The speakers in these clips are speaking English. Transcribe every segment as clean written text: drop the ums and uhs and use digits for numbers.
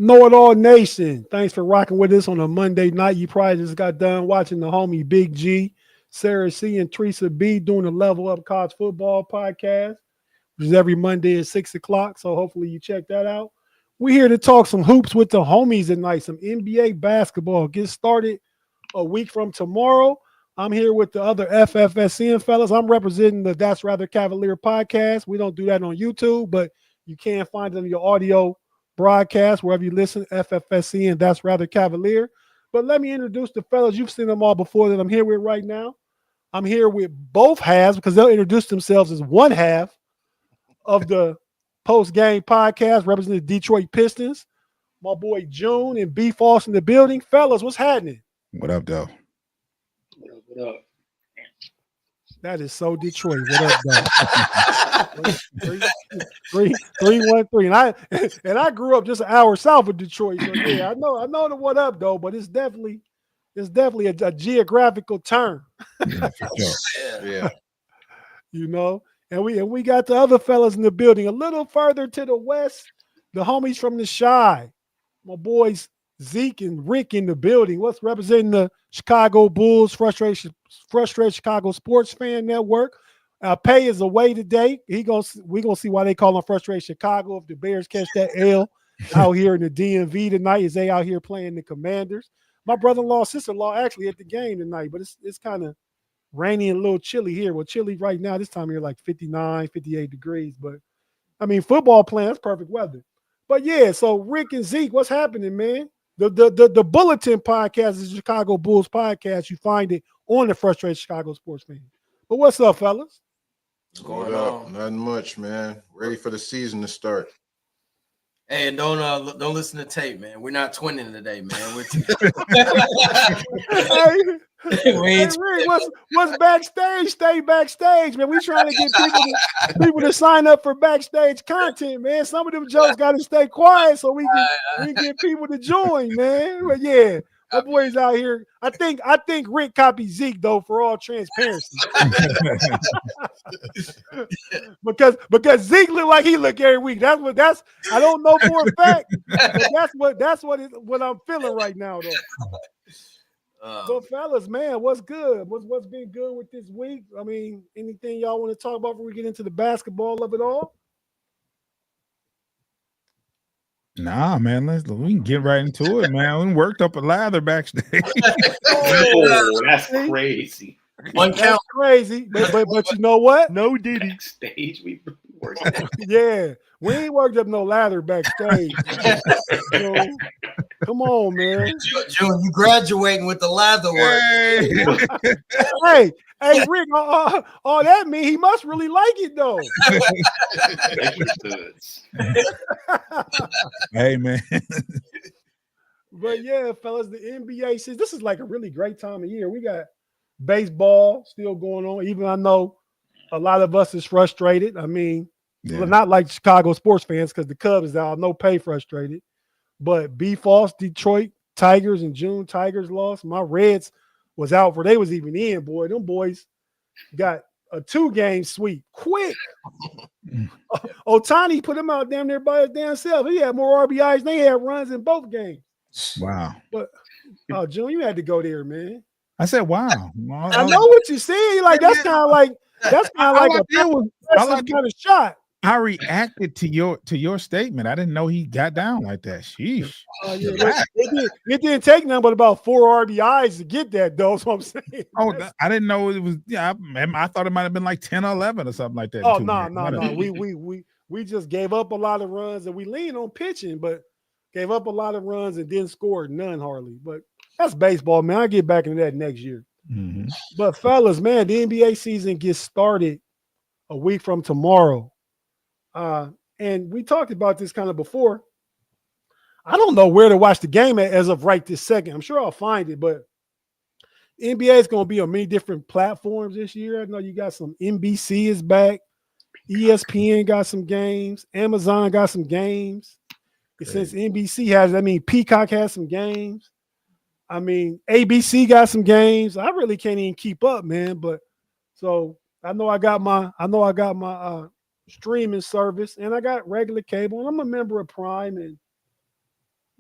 Know It All Nation. Thanks for rocking with us on a Monday night. You probably just got done watching the homie Big G, Sarah C, and Teresa B doing the Level Up College Football podcast, which is every Monday at 6 o'clock. So hopefully you check that out. We're here to talk some hoops with the homies tonight, some NBA basketball. Get started a week from tomorrow. I'm here with the other FFSN fellas. I'm representing the That's Rather Cavalier podcast. We don't do that on YouTube, but you can find it on your audio broadcast wherever you listen, FFSN, That's Rather Cavalier. But let me introduce the fellas. You've seen them all before that I'm here with right now. I'm here with both halves because they'll introduce themselves as one half of the post-game podcast representing the Detroit Pistons. My boy June and B. Foss in the building. Fellas, what's happening? What up, though? What up? That is so Detroit. What up, though? 313. And I grew up just an hour south of Detroit. So yeah, I know the what up though, but it's definitely a geographical term. Yeah, for sure. Yeah. You know, and we got the other fellas in the building a little further to the west, the homies from the Shy. My boys Zeke and Rick in the building. What's representing the Chicago Bulls, frustrated Chicago Sports Fan Network. Pay is away today. We gonna see why they call him Frustrated Chicago if the Bears catch that L out here in the DMV tonight as they out here playing the Commanders. My brother-in-law, sister-in-law actually at the game tonight, but it's kind of rainy and a little chilly here. Well, chilly right now. This time here like 59, 58 degrees. But I mean, football playing, that's perfect weather. But yeah, so Rick and Zeke, what's happening, man? The Bulletin podcast is the Chicago Bulls podcast. You find it on the Frustrated Chicago Sports Fan. But what's up, fellas? What's going up? on? Nothing much, man. Ready for the season to start. Hey, and don't listen to tape, man. We're not twinning today, man. We're Hey, Rick, what's backstage? Stay backstage, man. We trying to get people to sign up for backstage content, man. Some of them jokes got to stay quiet so we can get people to join, man. But yeah, my boys out here. I think Rick copied Zeke though for all transparency, because Zeke look like he look every week. That's I don't know for a fact, but that's what I'm feeling right now though. So fellas, man, what's good? What's been good with this week? I mean, anything y'all want to talk about before we get into the basketball of it all? Nah, man, we can get right into it, man. We worked up a lather backstage. Oh, that's crazy. One That's count. crazy, but you know what? No Diddy stage. We worked. Yeah, we ain't worked up no ladder backstage. You know, come on, man. June, you graduating with the lather work. Hey, Rick, all that mean he must really like it though. Hey, man. But yeah, fellas, the NBA says this is like a really great time of year. We got baseball still going on. Even I know a lot of us is frustrated. I mean, not like Chicago sports fans because the Cubs are no pay frustrated. But B-Falls, Detroit Tigers and June Tigers lost. My Reds was out for they was even in, boy. Them boys got a 2-game sweep quick. Otani put him out damn near by his damn self. He had more RBIs than they had runs in both games. Wow. But June, you had to go there, man. I said, wow. I know what you said. Like that's kind of like a kind of shot. I reacted to your statement. I didn't know he got down like that. Sheesh. Yeah, it didn't take nothing but about 4 RBIs to get that, though. That's what I'm saying. Oh, I didn't know it was. Yeah, I thought it might have been like 10 or 11 or something like that. Oh, no. We just gave up a lot of runs and we leaned on pitching, but gave up a lot of runs and didn't score none hardly. But that's baseball, man. I'll get back into that next year. Mm-hmm. But fellas, man, the NBA season gets started a week from tomorrow. And we talked about this kind of before. I don't know where to watch the game at as of right this second. I'm sure I'll find it, but NBA is going to be on many different platforms this year. I know you got some NBC is back. ESPN got some games. Amazon got some games. Since NBC has, Peacock has some games. ABC got some games. I really can't even keep up, man. But so I know I got my streaming service and I got regular cable and I'm a member of Prime and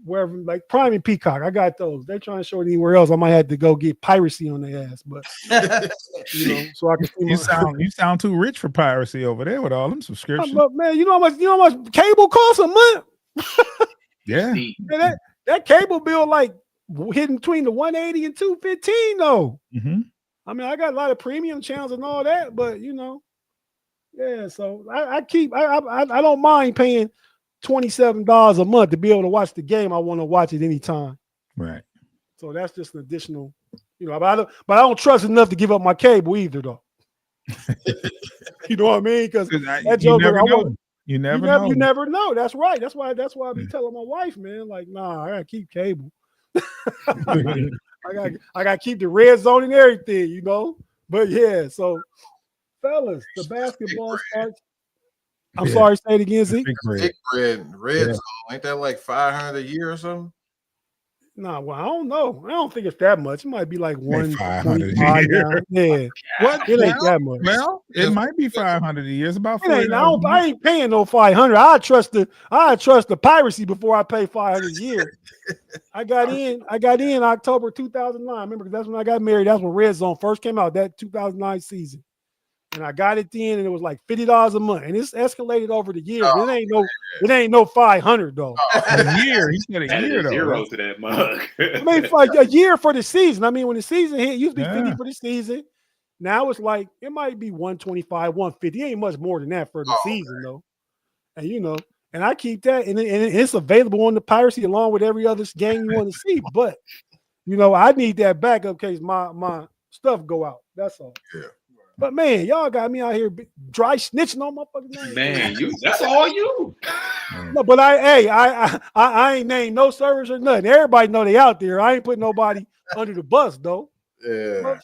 wherever, like Prime and Peacock. I got those. They're trying to show it anywhere else. I might have to go get piracy on their ass, but so I can see You sound too rich for piracy over there with all them subscriptions. But man, you know how much cable costs a month? Yeah. Man, that cable bill like hitting between the 180 and 215 though. Mm-hmm. I mean, I got a lot of premium channels and all that, but yeah. So I don't mind paying $27 a month to be able to watch the game. I want to watch it anytime. Right. So that's just an additional, but I don't trust enough to give up my cable either, though. You know what I mean? Because that joker, you never know. You never know. That's right. That's why I be telling my wife, man, like, nah, I gotta keep cable. I gotta keep the red zone and everything, But yeah, so fellas, the basketball starts. I'm sorry, say it again, Zeke. Big red zone. Ain't that like 500 a year or something? Nah, well, I don't know. I don't think it's that much. It might be like 125 a year. now. Yeah. What? It ain't that much. Well, it might be 500 a year. It's about I ain't paying no 500. I trust the piracy before I pay 500 a year. I got in October 2009. Remember, that's when I got married. That's when Red Zone first came out, that 2009 season. And I got it then, and it was like $50 a month, and it's escalated over the years. Oh, it ain't no 500 though. A year, he said a year though. Zero to that mug. I mean, for a year for the season. I mean, when the season hit, it used to be 50 for the season. Now it's like it might be 125, 150. It ain't much more than that for the season though. And and I keep that, and it's available on the piracy along with every other game you want to see. But I need that backup in case my stuff go out. That's all. Yeah. But man, y'all got me out here dry snitching on my fucking name. Man, that's all you. No, but I ain't named no servers or nothing. Everybody know they out there. I ain't putting nobody under the bus though. Yeah.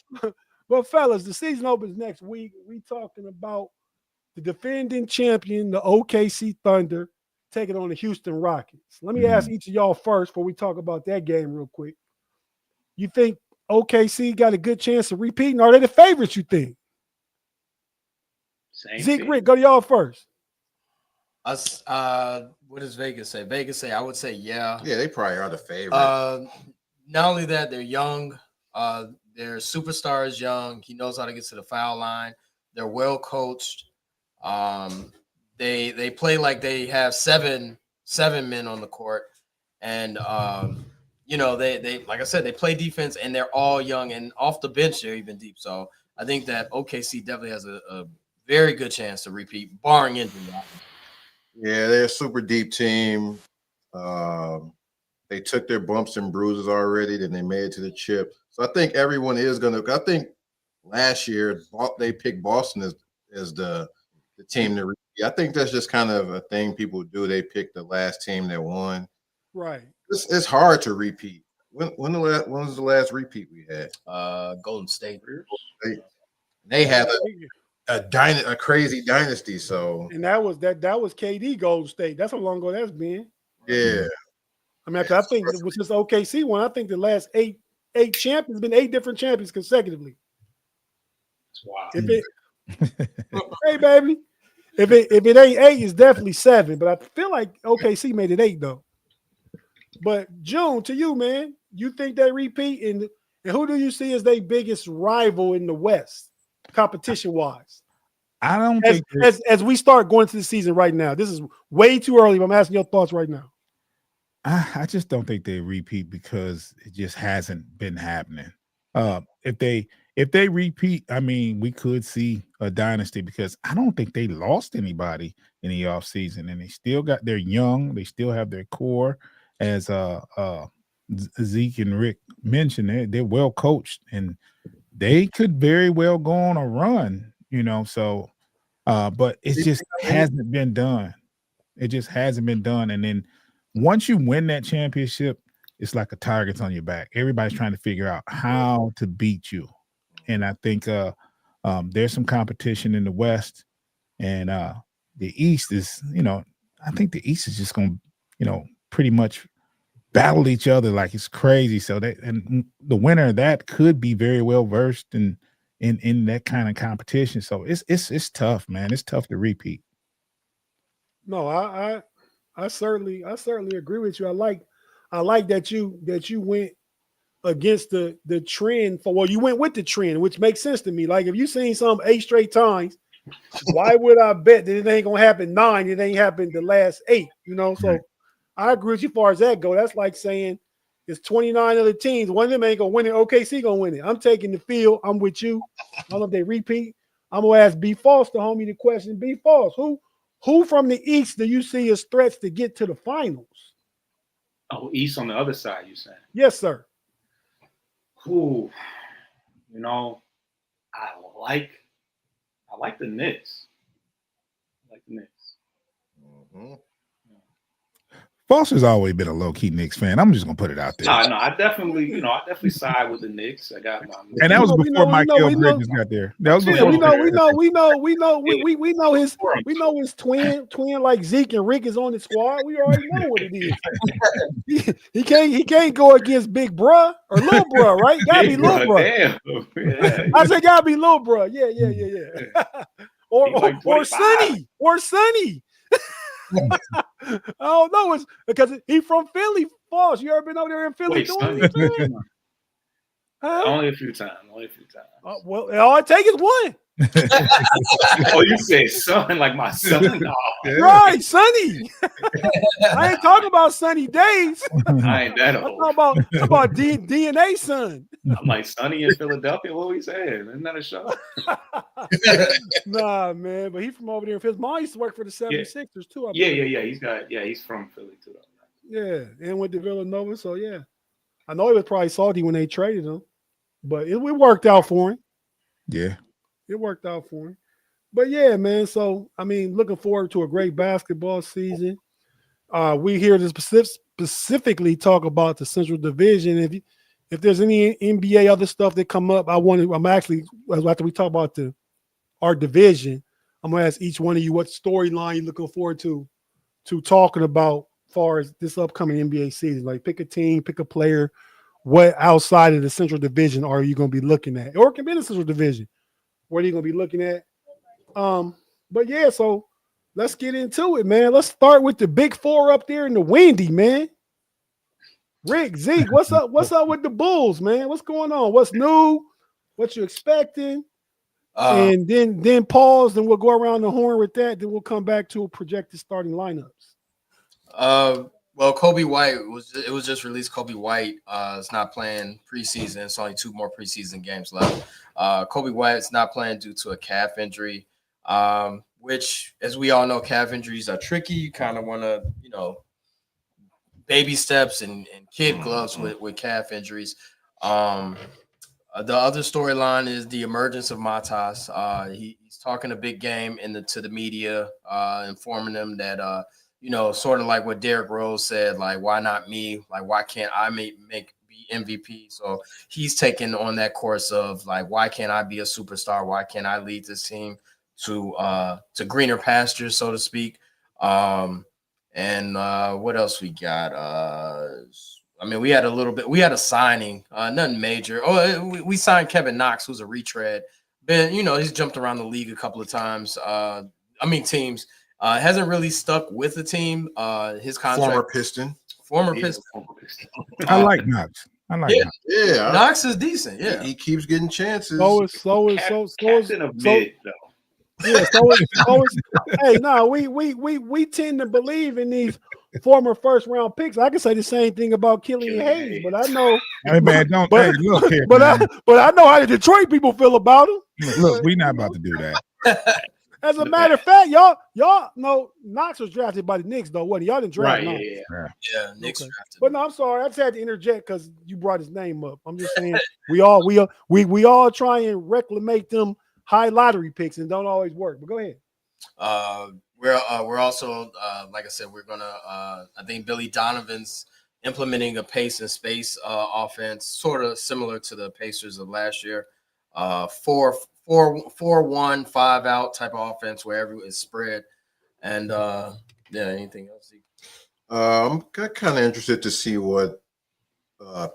But fellas, the season opens next week. We talking about the defending champion, the OKC Thunder, taking on the Houston Rockets. Let me ask each of y'all first before we talk about that game real quick. You think OKC got a good chance of repeating? Are they the favorites, you think? Zeke, Rick, go to y'all first. What does Vegas say? Vegas say, I would say, yeah. Yeah, they probably are the favorite. Not only that, they're young. Their superstar is young. He knows how to get to the foul line. They're well coached. They play like they have seven men on the court. And, they like I said, they play defense, and they're all young. And off the bench, they're even deep. So I think that OKC definitely has a very good chance to repeat, barring injury. Yeah, they're a super deep team. They took their bumps and bruises already, then they made it to the chip. So I think everyone is going to – I think last year they picked Boston as the team to repeat. I think that's just kind of a thing people do. They pick the last team that won. Right. It's hard to repeat. When was the last repeat we had? Golden State. They had a crazy dynasty. So and that was KD Golden State. That's how long ago that's been. Yeah. I mean, I think it was just OKC one. I think the last eight champions been 8 different champions consecutively. Wow. Hey baby, if it ain't 8, it's definitely 7. But I feel like OKC made it 8 though. But June, to you, man, you think they repeat? And who do you see as their biggest rival in the West, competition wise? I don't think as we start going to the season right now. This is way too early, but I'm asking your thoughts right now. I just don't think they repeat because it just hasn't been happening. If they repeat, I mean, we could see a dynasty because I don't think they lost anybody in the offseason, and they're young, they still have their core, as Zeke and Rick mentioned. They're well coached, and they could very well go on a run, so but it just hasn't been done. It just hasn't been done. And then once you win that championship, it's like a target's on your back. Everybody's trying to figure out how to beat you. And I think there's some competition in the West, and the East is, I think the East is just going to, pretty much battle each other like it's crazy. So and the winner of that could be very well versed in that kind of competition. So it's tough, man. It's tough to repeat. No, I certainly agree with you. I I like that you went against the trend you went with the trend, which makes sense to me. Like if you seen some 8 straight times, why would I bet that it ain't gonna happen 9? It ain't happened the last 8, So I agree with you as far as that go. That's like saying it's 29 other teams. One of them ain't gonna win it. OKC gonna win it. I'm taking the field. I'm with you. I don't know if they repeat. I'm gonna ask B False, the homie, the question. B False, who from the East do you see as threats to get to the finals? Oh, East on the other side, you saying? Yes, sir. Ooh, I like the Knicks. Mm-hmm. Foster's always been a low-key Knicks fan. I'm just gonna put it out there. No, I definitely side with the Knicks. I got my. And that was before Michael Bridges got there. That was before. We know his twin like Zeke and Rick is on the squad. We already know what it is. he can't go against Big Bruh or Lil Bruh, right? Gotta be Lil Bruh. Damn. I said gotta be Lil Bruh. Yeah. or Sonny. I don't know. It's because he from Philly. Falls. You ever been over there in Philly doing anything? Only a few times. Well, all it takes is one. Oh, you said son like my son? Oh, right, Sonny. I ain't talking about sunny days. I ain't that old. I'm talking about DNA son. I'm like Sonny in Philadelphia. What we saying? Isn't that a show? Nah, man. But he from over there in Philly. His mom used to work for the 76ers too. Yeah. He's from Philly too. Yeah, and went to Villanova. So yeah, I know he was probably salty when they traded him, but it worked out for him. Yeah. It worked out for him. But yeah, man. So I mean, looking forward to a great basketball season. We here to specifically talk about the Central Division. If there's any NBA other stuff that come up, I'm actually after we talk about our division, I'm gonna ask each one of you what storyline you're looking forward to talking about as far as this upcoming NBA season. Like pick a team, pick a player. What outside of the Central Division are you gonna be looking at? Or it can be in the Central Division. What are you gonna be looking at? But yeah, so let's get into it, man. Let's start with the big four up there in the Windy, man. Rick, Zeke, what's up? What's up with the Bulls, man? What's going on? What's new? What you expecting? And then pause, and we'll go around the horn with that. Then we'll come back to projected starting lineups. Well, Kobe White it was just released. Kobe White is not playing preseason. It's only 2 more preseason games left. Kobe White is not playing due to a calf injury, which, as we all know, calf injuries are tricky. You kind of want to, baby steps and kid gloves with calf injuries. The other storyline is the emergence of Matas. He's talking a big game to the media, informing them that sort of like what Derrick Rose said, like, why not me? Like, why can't I be MVP? So he's taken on that course of like, why can't I be a superstar? Why can't I lead this team to greener pastures, so to speak? And what else we got? We had a signing, nothing major. We signed Kevin Knox, who's a retread. He's jumped around the league a couple of times. Teams. Hasn't really stuck with the team. His contract. Former Piston. I like Knox. Knox. Yeah. Knox is decent. Yeah. He keeps getting chances. Captain of mid, though. Yeah, we tend to believe in these former first round picks. I can say the same thing about Killian Hayes, but I know. Hey man, don't. But, look here, but I know how the Detroit people feel about him. Look, we're not about to do that. As a matter of fact, y'all know Knox was drafted by the Knicks, though, wasn't he? Y'all didn't draft Knox. Yeah, Knicks drafted. But no, I'm sorry. I just had to interject because you brought his name up. I'm just saying we all try and reclamate them high lottery picks and don't always work. But go ahead. We're also like I said, we're gonna I think Billy Donovan's implementing a pace and space offense, sort of similar to the Pacers of last year. 4-1, 5 out type of offense where everyone is spread. And anything else? I'm kind of interested to see what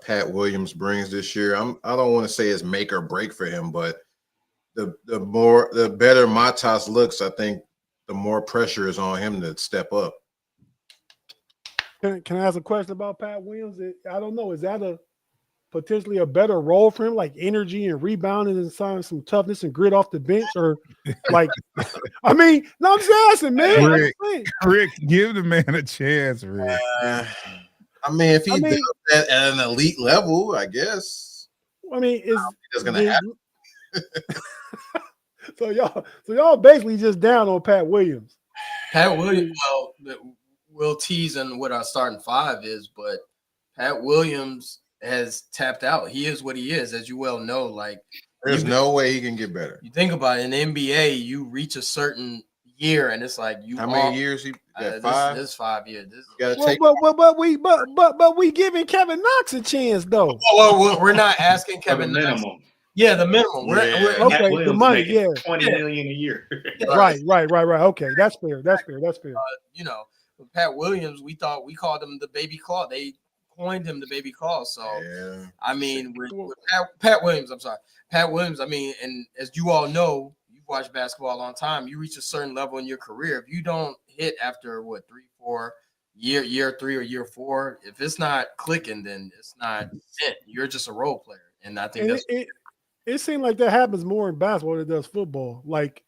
Pat Williams brings this year. I don't want to say it's make or break for him, but the better Matas looks, I think the more pressure is on him to step up. Can I ask a question about Pat Williams? I don't know. Is that potentially a better role for him, like energy and rebounding and some toughness and grit off the bench, or like? I mean, no, I'm just asking, man. Rick, give the man a chance, Rick. I mean, if he's at an elite level, I guess. I mean, it's gonna happen. So y'all basically just down on Pat Williams. Pat Williams, well, we'll tease on what our starting five is, but Pat Williams has tapped out. He is what he is, as you well know. Like, there's no way he can get better. You think about it, in the NBA, you reach a certain year, and it's like how many years? He got 5. This 5 years. But we giving Kevin Knox a chance though. Well, we're not asking Kevin Knox. Minimum. Yeah, the minimum. Yeah. We're okay. The money, yeah, $20 million a year. Right. Okay, that's fair. You know, Pat Williams, we called him the baby claw. They coined him the baby claw. So yeah. I mean, with Pat Williams, I'm sorry, Pat Williams. I mean, and as you all know, you've watched basketball a long time. You reach a certain level in your career. If you don't hit after 3, 4 year 3 or year 4, if it's not clicking, then it's not it. You're just a role player, and I think it seems like that happens more in basketball than it does football. Like,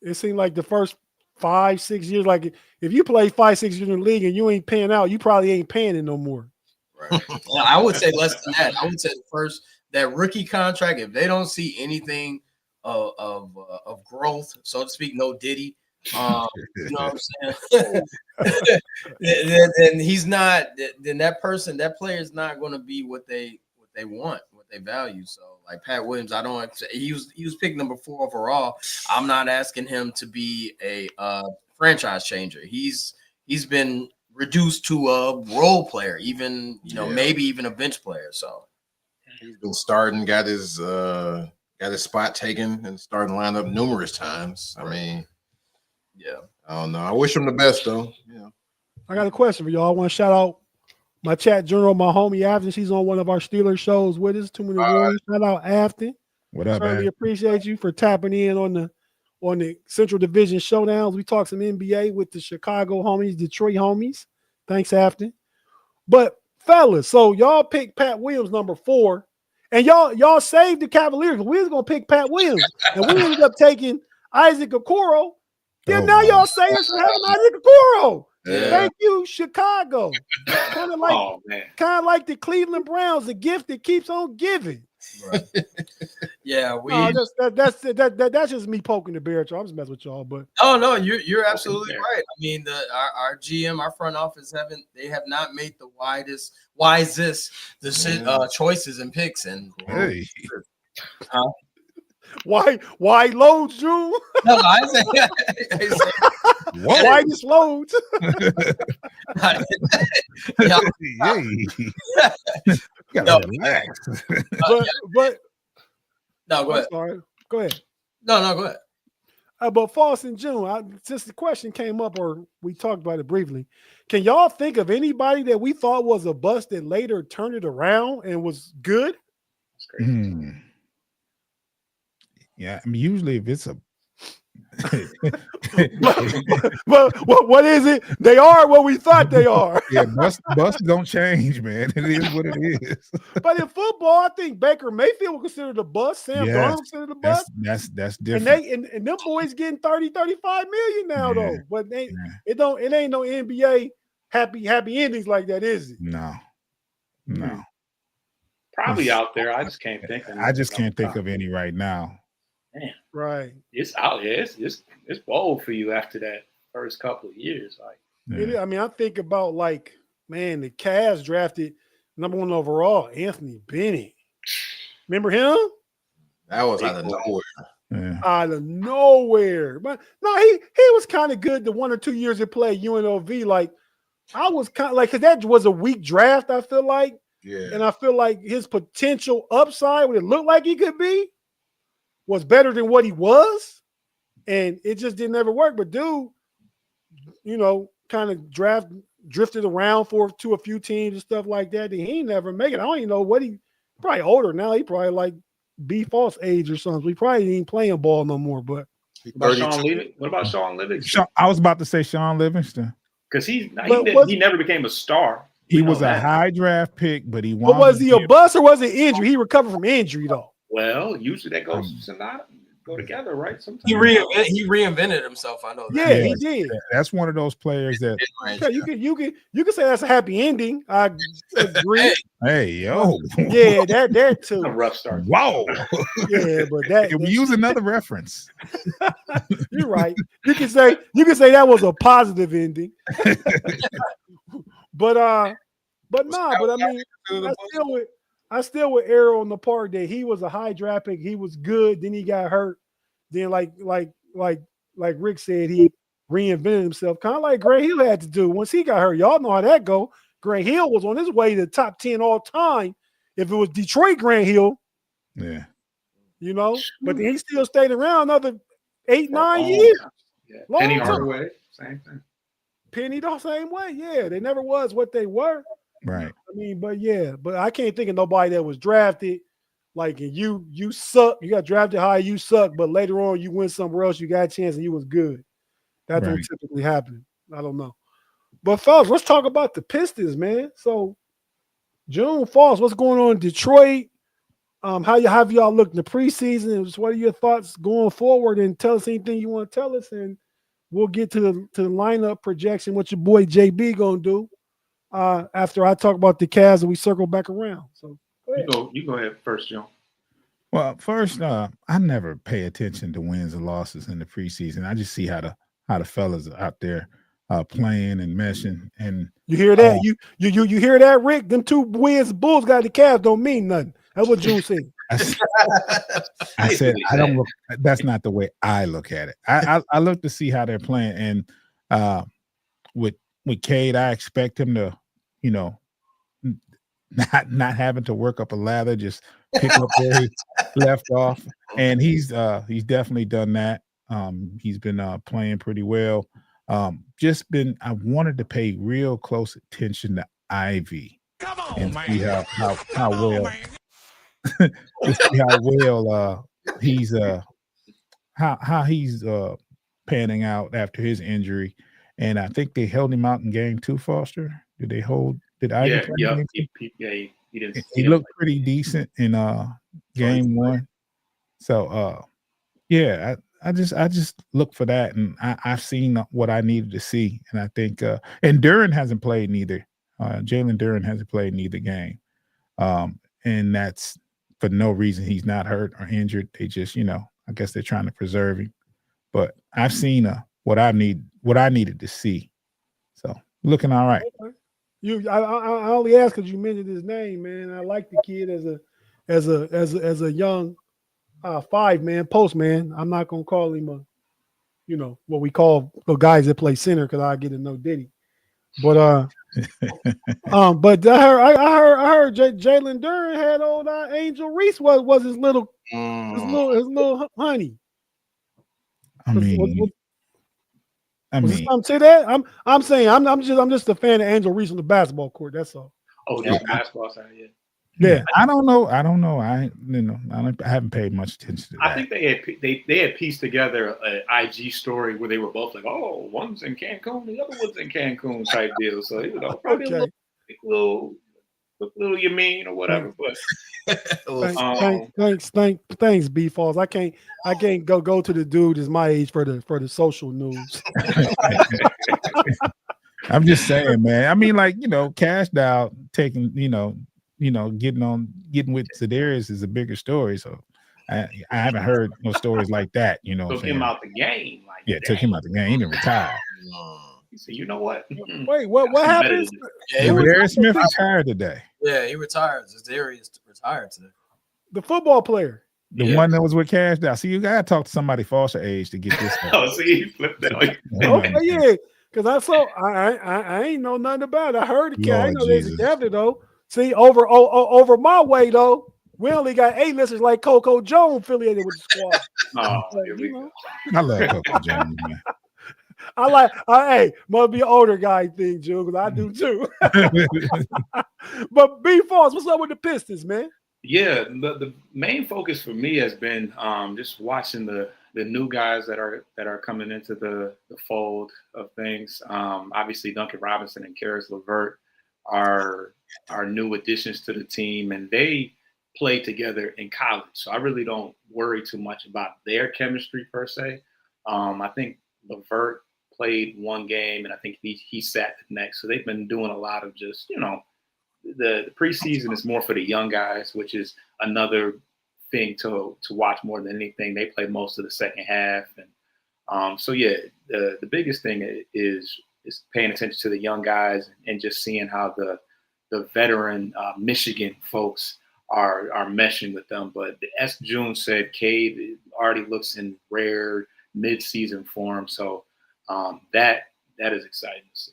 it seemed like the first 5-6 years, like if you play 5-6 years in the league and you ain't paying out, you probably ain't paying it no more. Right. Well, I would say less than that. I would say the first, that rookie contract, if they don't see anything of growth, so to speak, no Diddy, you know what I'm saying? then he's not. Then that player is not going to be what they want, what they value. So, like Pat Williams, he was picked number 4 overall. I'm not asking him to be a franchise changer. He's been reduced to a role player, even maybe even a bench player. So he's been starting, got his spot taken and starting lineup numerous times. I mean, yeah, I don't know. I wish him the best though. Yeah. I got a question for y'all. I want to shout out my chat general, my homie Afton. She's on one of our Steelers shows with us. Too many Warriors. Shout out Afton. What up, man? Really appreciate you for tapping in on the Central Division Showdowns. We talk some NBA with the Chicago homies, Detroit homies. Thanks, Afton. But fellas, so y'all picked Pat Williams number 4, and y'all saved the Cavaliers. We was gonna pick Pat Williams, and we ended up taking Isaac Okoro. Then now y'all say us for having Isaac Okoro. Yeah. Thank you, Chicago. Kind of like the Cleveland Browns, the gift that keeps on giving. Right. Yeah, that's just me poking the bear. I'm just messing with y'all, but no, you're absolutely right. I mean, our GM, our front office have not made the wisest choices and picks. And hey, why loads, Drew? No, I say widest loads. But no, go ahead. Sorry. Go ahead. No, go ahead. But False and June, since the question came up, or we talked about it briefly, can y'all think of anybody that we thought was a bust that later turned it around and was good? That's great. Yeah, I mean, usually if it's a but what is it? They are what we thought they are. Yeah, busts don't change, man. It is what it is. But in football, I think Baker Mayfield would consider the bust. Sam Darnold consider the bust. That's different. And them boys getting 30, 35 million now, though. But it ain't no NBA happy endings like that, is it? No. Probably out there. I just can't think of I just can't think of any right now. Man. Right. It's out. Yeah, it's bold for you after that first couple of years. I mean, I think about the Cavs drafted number 1 overall, Anthony Bennett. Remember him? That was out of nowhere. Yeah. Out of nowhere. But no, he was kind of good the 1 or 2 years he played UNLV. Like, I was kind of like, because that was a weak draft, I feel like. Yeah. And I feel like his potential upside, what it looked like he could be, was better than what he was. And it just didn't ever work. But dude, kind of drifted around to a few teams and stuff like that. And he ain't never make it. I don't even know what probably older now. He probably like B false age or something. We probably ain't playing ball no more. But what about Sean Livingston? I was about to say Sean Livingston. because he was- never became a star. He We know was a that. high draft pick, but he But was he a bust or was it injury? He recovered from injury though. Well, usually that goes go together, right? Sometimes He reinvented himself. I know that. Yeah, he did. That's one of those players that. Okay, you can say that's a happy ending. I agree. Hey, yo. Yeah, that too. a rough start. Wow. Yeah, but that Can we use another reference? you're right. You can say that was a positive ending. but I mean, I still would err on the part that he was a high draft pick. He was good. Then he got hurt. Then like Rick said, he reinvented himself, kind of like Grant Hill had to do once he got hurt. Y'all know how that go. Grant Hill was on his way to top 10 all time. If it was Detroit Grant Hill, yeah, but then he still stayed around another 8-9 years. Yeah. Long Penny time. Hardaway, same thing. Penny the same way. Yeah, they never was what they were. right. I mean, but I can't think of nobody that was drafted like you suck. You got drafted high, you suck, but later on you went somewhere else, you got a chance and you was good. That don't typically happen. I don't know. But fellas, let's talk about the Pistons, man. So June Falls, what's going on in Detroit? How have y'all looked in the preseason? What are your thoughts going forward? And tell us anything you want to tell us, and we'll get to the lineup projection. What your boy JB gonna do after I talk about the Cavs and we circle back around. So go ahead. You go ahead first, Joe. Well, first, I never pay attention to wins and losses in the preseason. I just see how the fellas are out there playing and meshing. And you hear that? You hear that, Rick? Them two wins Bulls got the Cavs don't mean nothing. That's what June said. I said I don't look. That's not the way I look at it. I look to see how they're playing, and with Cade, I expect him to, not having to work up a lather, just pick up where he left off, and he's definitely done that. He's been playing pretty well. I wanted to pay real close attention to Ivy and see how well. To see how well he's how he's panning out after his injury, and I think they held him out in game 2. Foster, did Ivy play game 2? He didn't. He looked pretty decent in game 1. So I just look for that, and I've seen what I needed to see, and I think and Duren hasn't played neither. Jalen Duren hasn't played neither game, and that's for no reason. He's not hurt or injured. They just, I guess they're trying to preserve him. But I've seen what I needed to see. So looking all right. I only asked because you mentioned his name, man. I like the kid as a young 5-man post man. I'm not gonna call him what we call the guys that play center because I get to know Diddy. But but I heard Jalen Duren had old Angel Reese was his little honey. I mean, say that I'm saying I'm just a fan of Angel Reese on the basketball court. That's all. Oh, yeah, basketball side, yeah. Yeah, I don't know. I haven't paid much attention to that. I think they had pieced together an IG story where they were both like, "Oh, one's in Cancun, the other one's in Cancun" type deal. So probably a little you mean or whatever. But thanks, B Falls. I can't go to the dude that's my age for the social news. I'm just saying, man. I mean, cashed out, taking, getting with Zedarius is a bigger story. So I haven't heard no stories like that. Took him out the game. Took him out the game. He didn't retire. He said, "You know what? Wait, what happened?" Zedarius Smith retired today. Yeah, he retired. Zedarius retired today. The football player. The one that was with Cash Down. See, you gotta talk to somebody Foster age to get this. See, he flipped that. Okay, yeah. Because I ain't know nothing about it. I heard the cat. I know they're together though. See, over my way though, we only got A-listers like Coco Jones affiliated with the squad. I love Coco Jones, man. Hey, must be an older guy thing, Joe, because I do too. But B Falls, what's up with the Pistons, man? Yeah, the main focus for me has been just watching the the new guys that are coming into the fold of things. Obviously, Duncan Robinson and Karis LeVert are new additions to the team, and they played together in college. So I really don't worry too much about their chemistry per se. I think LeVert played one game, and I think he sat the next. So they've been doing a lot of just, the preseason is more for the young guys, which is another thing to watch more than anything. They play most of the second half. And so, yeah, the biggest thing is paying attention to the young guys and just seeing how the veteran Michigan folks are meshing with them. But as June said, Cade already looks in rare mid-season form. So that is exciting to see.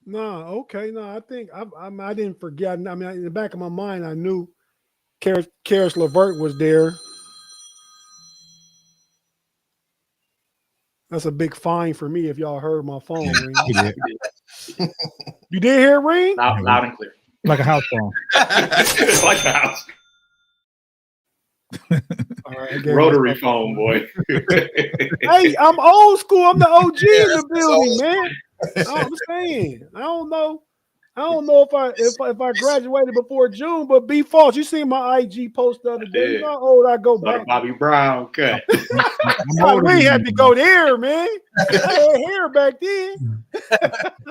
No, okay. No, I think I didn't forget. I mean, in the back of my mind, I knew Karis LeVert was there. That's a big fine for me if y'all heard my phone ring. You did hear it ring? Loud and clear. Like a house phone. Like a house. All right, Rotary phone, boy. Hey, I'm old school. I'm the OG in the building, man. I'm saying, I don't know if I graduated before June, but be false. You seen my IG post the other day? You know how old I go back. Bobby Brown cut. We had to go there, man. I had hair back then.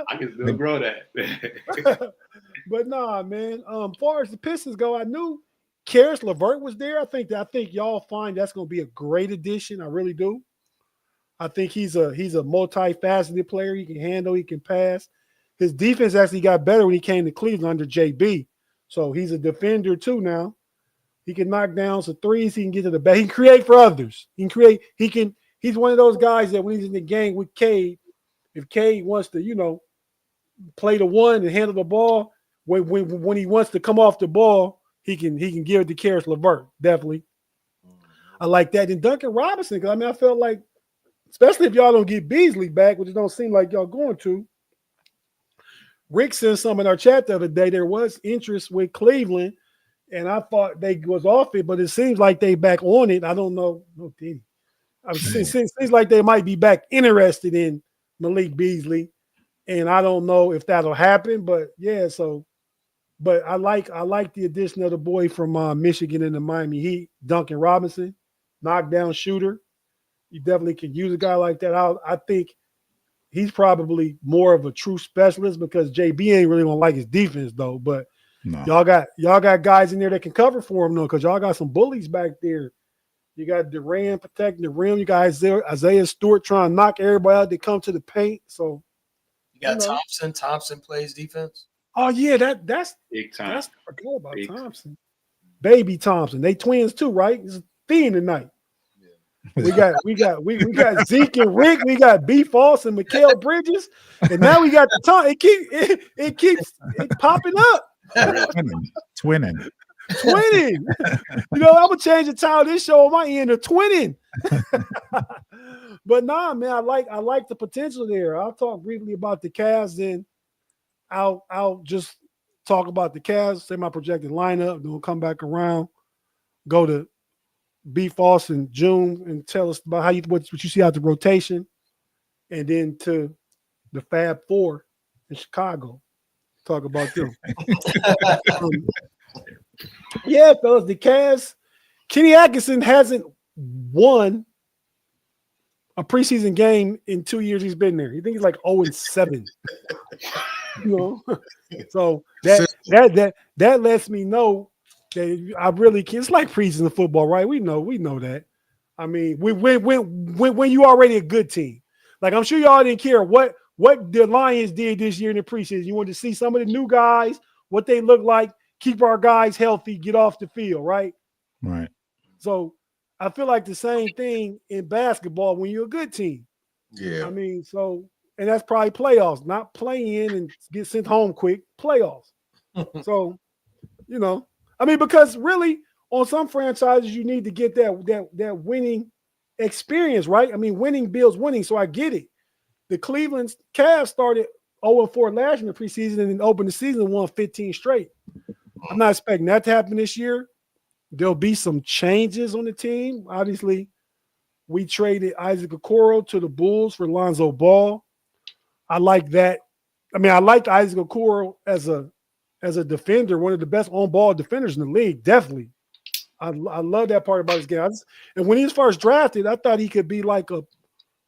I can still grow that. But nah, man. Far as the Pistons go, I knew Karis LeVert was there. I think y'all find that's going to be a great addition. I really do. I think he's a multifaceted player. He can handle, he can pass. His defense actually got better when he came to Cleveland under JB. So he's a defender too now. He can knock down some threes. He can get to the back. He can create for others. He's one of those guys that when he's in the game with Cade, if Cade wants to, play the one and handle the ball, when he wants to come off the ball, he can give it to Karis LeVert. Definitely. I like that. And Duncan Robinson, because I felt like, especially if y'all don't get Beasley back, which it don't seem like y'all going to. Rick sent some in our chat the other day. There was interest with Cleveland, and I thought they was off it, but it seems like they back on it. I don't know. It seems like they might be back interested in Malik Beasley, and I don't know if that'll happen. But yeah, but I like the addition of the boy from Michigan and the Miami Heat, Duncan Robinson, knockdown shooter. You definitely can use a guy like that. I think he's probably more of a true specialist because JB ain't really gonna like his defense though. But no. y'all got guys in there that can cover for him though, because y'all got some bullies back there. You got Durant protecting the rim. You got Isaiah Stewart trying to knock everybody out that come to the paint. So you got Thompson. Thompson plays defense. Oh yeah, that's big time. I forgot about Thompson. Baby Thompson. They twins too, right? It's a theme tonight. We got Zeke and Rick. We got B. Falls and Mikal Bridges, and now we got the time. It keeps popping up. Twinning. I'm gonna change the title of this show on my end to twinning. But nah, man, I like the potential there. I'll talk briefly about the Cavs, then I'll just talk about the Cavs, say my projected lineup, then we'll come back around, go to B. Foss and June and tell us about what you see out the rotation, and then to the Fab Four in Chicago. Talk about them. Yeah, fellas, the Cavs. Kenny Atkinson hasn't won a preseason game in 2 years he's been there. You think he's like 0-7. So that lets me know that I really can. It's like preseason football, right? We know that. I mean, when you already a good team, like I'm sure y'all didn't care what the Lions did this year in the preseason. You wanted to see some of the new guys, what they look like, keep our guys healthy, get off the field, right? Right. So I feel like the same thing in basketball when you're a good team. Yeah. I mean, and that's probably playoffs, not playing and get sent home quick, playoffs. So, because really on some franchises, you need to get that winning experience, right? I mean, winning builds winning. So I get it. The Cleveland Cavs started 0-4 last year in the preseason and then opened the season and won 15 straight. I'm not expecting that to happen this year. there'll be some changes on the team. Obviously, we traded Isaac Okoro to the Bulls for Lonzo Ball. I like that. I mean, I like Isaac Okoro as a defender, one of the best on-ball defenders in the league, definitely. I love that part about his game. And when he was first drafted, I thought he could be like a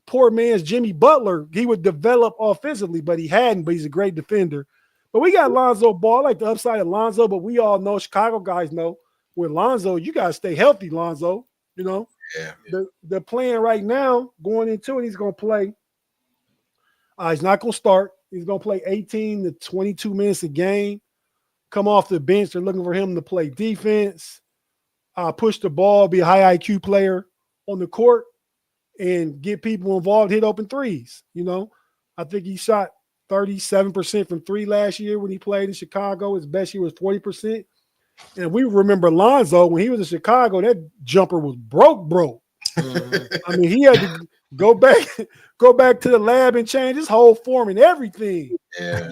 poor man's Jimmy Butler. He would develop offensively, but he hadn't, but he's a great defender. But we got Lonzo Ball. I like the upside of Lonzo, but we all know, Chicago guys know, with Lonzo, you got to stay healthy, Lonzo. You know? Yeah. The plan right now, going into it, he's going to play. He's not going to start. He's going to play 18 to 22 minutes a game. Come off the bench. They're looking for him to play defense, push the ball, be a high IQ player on the court, and get people involved, hit open threes. You know, I think he shot 37% from three last year when he played in Chicago. His best year was 40%. And we remember Lonzo, when he was in Chicago, that jumper was broke. I mean, he had to go back to the lab and change his whole form and everything. Yeah.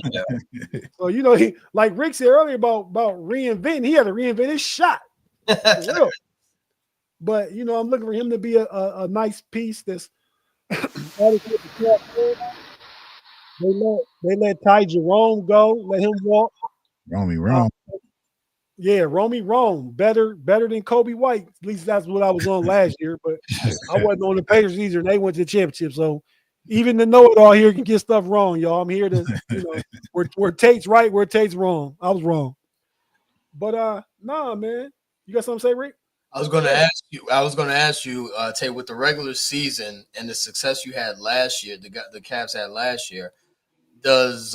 So, you know, he, like Rick said earlier about reinventing, he had to reinvent his shot. For real. But, you know, I'm looking for him to be a nice piece that's adequate to play. They let Ty Jerome go, let him walk. Romy wrong. Yeah, Romy Rome, better than Kobe White. At least that's what I was on last year. But I wasn't on the Pacers either, and they went to the championship. So even the know-it-all here can get stuff wrong, y'all. I'm here to, you know, where Tate's right, where Tate's wrong. I was wrong. But nah, man. You got something to say, Rick? I was going to ask you, Tate, with the regular season and the success you had last year, the Cavs had last year, does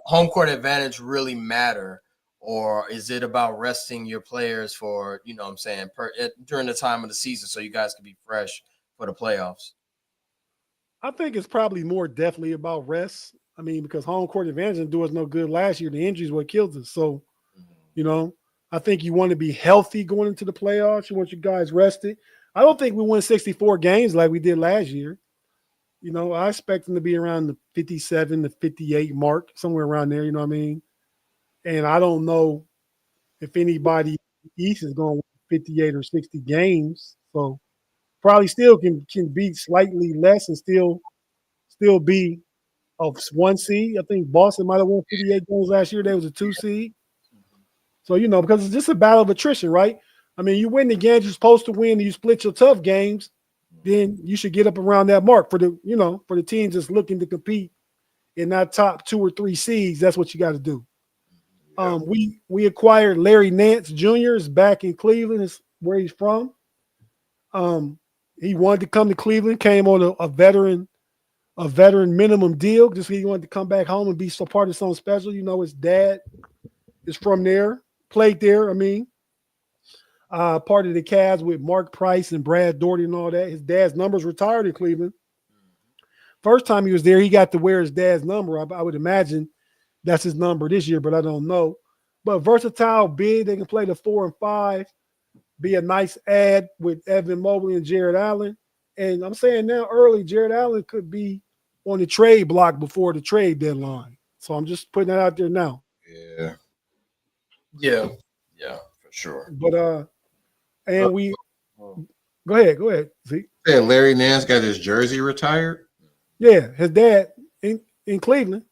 home court advantage really matter? Or is it about resting your players for, you know what I'm saying, during the time of the season so you guys can be fresh for the playoffs? I think it's probably more definitely about rest. I mean, because home court advantage didn't do us no good last year. The injuries what killed us. So, you know, I think you want to be healthy going into the playoffs. You want your guys rested. I don't think we win 64 games like we did last year. You know, I expect them to be around the 57 to 58 mark, somewhere around there, you know what I mean? And I don't know if anybody East is going to win 58 or 60 games. So probably still can beat slightly less and still be a 1 seed. I think Boston might have won 58 games last year. They was a 2 seed. So, you know, because it's just a battle of attrition, right? I mean, you win the games you're supposed to win and you split your tough games, then you should get up around that mark for the teams that's looking to compete in that top 2 or 3 seeds. That's what you got to do. We acquired Larry Nance Jr. is back in Cleveland, is where he's from. He wanted to come to Cleveland, came on a veteran minimum deal. Just he wanted to come back home and be so part of something special. You know, his dad is from there, played there. I mean, part of the Cavs with Mark Price and Brad Daugherty and all that. His dad's number's retired in Cleveland. First time he was there, he got to wear his dad's number. I would imagine that's his number this year, but I don't know. But versatile, big. They can play the 4 and 5. Be a nice add with Evan Mobley and Jared Allen. And I'm saying now early, Jared Allen could be on the trade block before the trade deadline. So I'm just putting that out there now. Yeah, for sure. But and we go ahead, Zeke. Yeah, Larry Nance got his jersey retired. Yeah, his dad in Cleveland.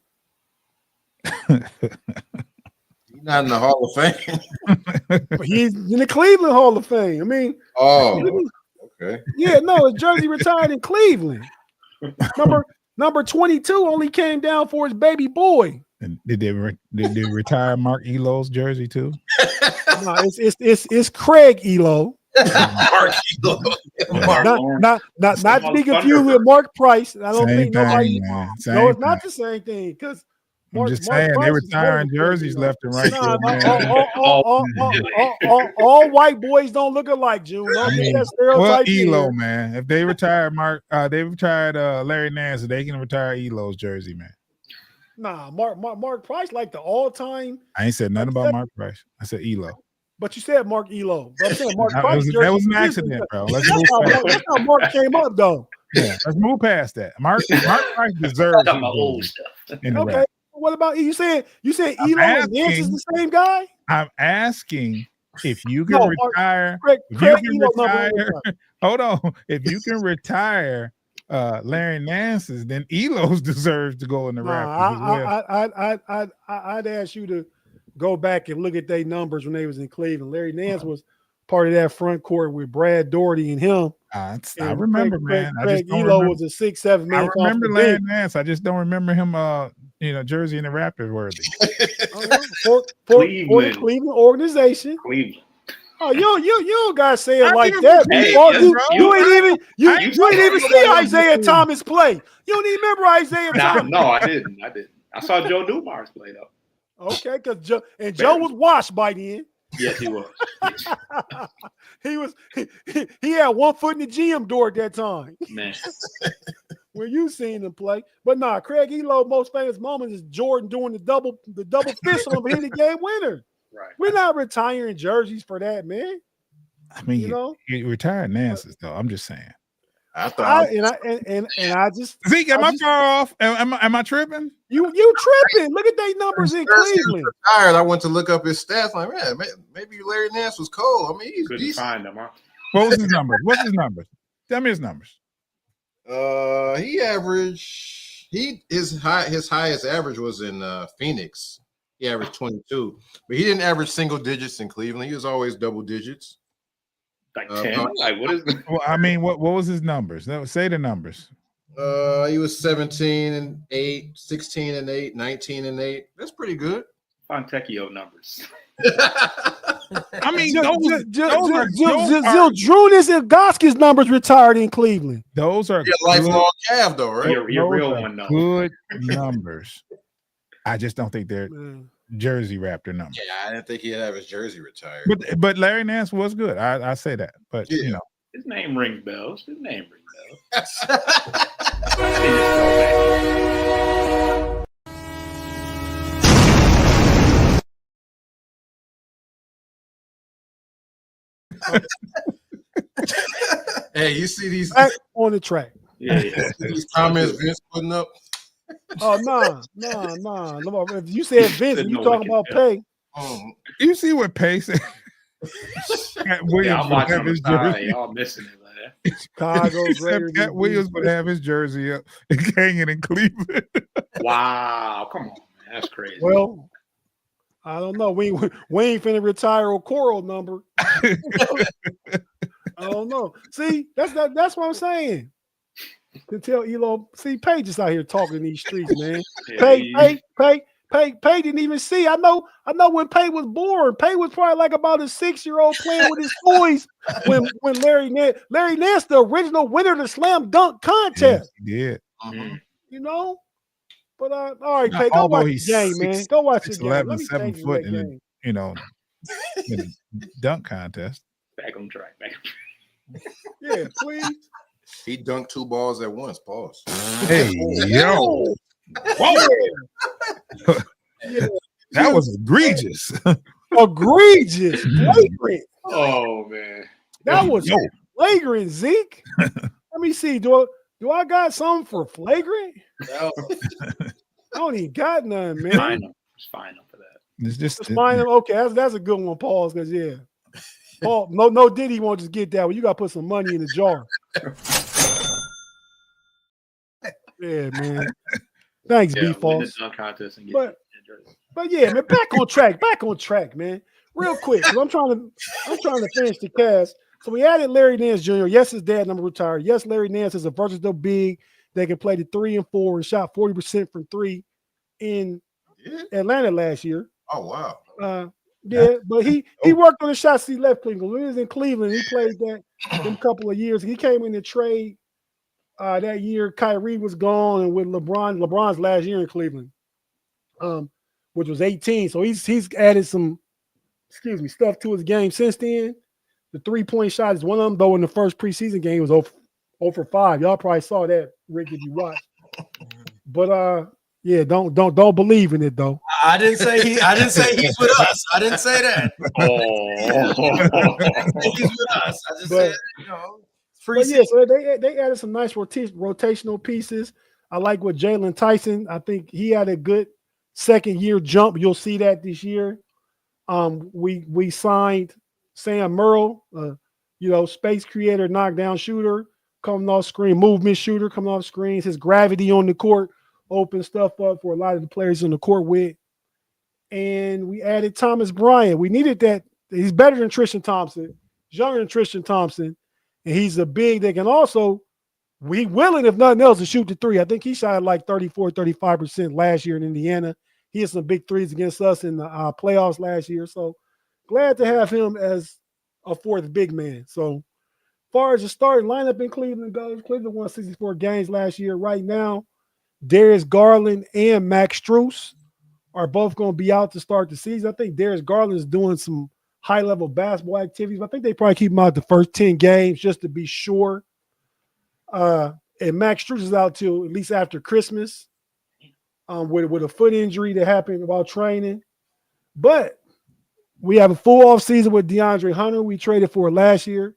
He's not in the Hall of Fame. He's in the Cleveland Hall of Fame. I mean, okay. Yeah, no, his jersey retired in Cleveland. Number 22 only came down for his baby boy. And did they retire Mark Elo's jersey too? No, it's Craig Elo. Mark Elo. Not to be confused with Mark Price. I don't think nobody. No, it's not the same thing because. I'm just saying they retiring jerseys left and right. All white boys don't look alike, June. Don't get that stereotype. Well, Elo, man. If they retired Larry Nance, they can retire Elo's jersey, man. Nah, Mark Price like the all-time. I ain't said nothing about Mark Price. I said Elo. But you said Mark Elo. I'm saying Mark Price. That was an accident, bro. That's how Mark came up, though. Yeah, let's move past that. Mark Price deserves my old stuff. Okay. Rap. What about you? Said Elo and Nance is the same guy? I'm asking if you can retire, hold on. If you can retire Larry Nance's, then Elos deserves to go in the Raptors as well. I'd ask you to go back and look at their numbers when they was in Cleveland. Larry Nance was part of that front court with Brad Doherty and him. I remember, man. Craig Elo was a 6'7" man. I remember Larry Nance. I just don't remember him. Jersey and the Raptors worthy. For the Cleveland organization. Cleveland. Oh, you don't gotta say it like that. You ain't even see Isaiah Thomas play. You don't even remember Isaiah Thomas. No, I didn't. I saw Joe Dumars play though. Okay, because Joe was washed by then. Yes, he was. he had 1 foot in the GM door at that time. Man. When you seen him play. But nah, Craig Elo, most famous moment is Jordan doing the double fist on him hitting the game winner. Right. We're not retiring jerseys for that, man. I mean, he retired Nance's though. I'm just saying. I just Zeke, am I far off? Am I tripping? You tripping? Look at their numbers in Cleveland. Retired. I went to look up his stats. Like, man, maybe Larry Nance was cold. I mean, he's couldn't find him, huh? What was his numbers? What's his numbers? Tell me his numbers. He averaged. His highest average was in Phoenix. He averaged 22, but he didn't average single digits in Cleveland. He was always double digits. Like 10. Like what is? Well, I mean, what was his numbers? Say the numbers. He was 17-8, 16-8, 19-8. That's pretty good. Fontecchio numbers. I mean, Zildrunas and Goski's numbers retired in Cleveland. Those are lifelong Cav, though, right? Your real one, though. Good numbers. I just don't think they're Jersey Raptor numbers. Yeah, I didn't think he'd have his jersey retired. But Larry Nance was good. I say that. But his name rings bells. Hey, you see these back on the track? Yeah. These comments Vince putting up. Oh no. If you said Vince, you talking about Pay. You see what Pay said? I'm watching his jersey. Y'all missing it, man. Chicago Cat Williams would have his jersey up and hanging in Cleveland. Wow, come on, man. That's crazy. Well, I don't know. We ain't finna retire a Coral number. I don't know. See, that's what I'm saying. To tell Elo, see, Pay just out here talking in these streets, man. Pay didn't even see. I know when Pay was born. Pay was probably like about a 6-year-old playing with his toys when Larry Nance, the original winner of the slam dunk contest. Yeah, you know. But all right, Pay, go watch the game, man. Go watch the game. 11, 7 foot in the dunk contest. Back on track. Yeah, please. He dunked 2 balls at once. Pause. Hey, yo. Whoa. That was egregious. Egregious. Flagrant. Oh, man. That was flagrant, Zeke. Let me see. Do I got something for flagrant? I don't even got none, man. Just fine up for that. It's just fine. Okay, that's a good one. Pause, because Paul, no Diddy won't just get that one. You got to put some money in the jar. Yeah, man. Thanks, B-Falls. But yeah, man, back on track, man. Real quick, 'cause I'm trying to finish the cast. So we added Larry Nance Jr. Yes, his dad number retired. Yes, Larry Nance is a versatile big that can play the 3 and 4 and shot 40% from 3 in Atlanta last year. Oh wow. But he worked on the shots he left Cleveland. When he was in Cleveland, he played that in a couple of years. He came in the trade that year. Kyrie was gone, and with LeBron's last year in Cleveland, which was 18. So he's added some, stuff to his game since then. The 3-point shot is one of them, though. In the first preseason game, it was 0 for 5. Y'all probably saw that, Rick, if you watched. But yeah, don't believe in it though. I didn't say he's with us. I didn't say that. He's with us. I just said, so they added some nice rotational pieces. I like what Jalen Tyson. I think he had a good second year jump. You'll see that this year. We signed Sam Merle, space creator, knockdown shooter, coming off screen, movement shooter, coming off screens. His gravity on the court opens stuff up for a lot of the players on the court with. And we added Thomas Bryant. We needed that. He's better than Tristan Thompson. He's younger than Tristan Thompson. And he's a big that can also, we willing, if nothing else, to shoot the three. I think he shot like 34, 35% last year in Indiana. He had some big threes against us in the playoffs last year. So glad to have him as a fourth big man. So as far as the starting lineup in Cleveland goes, Cleveland won 64 games last year. Right now, Darius Garland and Max Strus are both going to be out to start the season. I think Darius Garland is doing some high-level basketball activities. But I think they probably keep him out the first 10 games just to be sure. And Max Strus is out till at least after Christmas with a foot injury that happened while training. But we have a full off season with DeAndre Hunter. We traded for last year,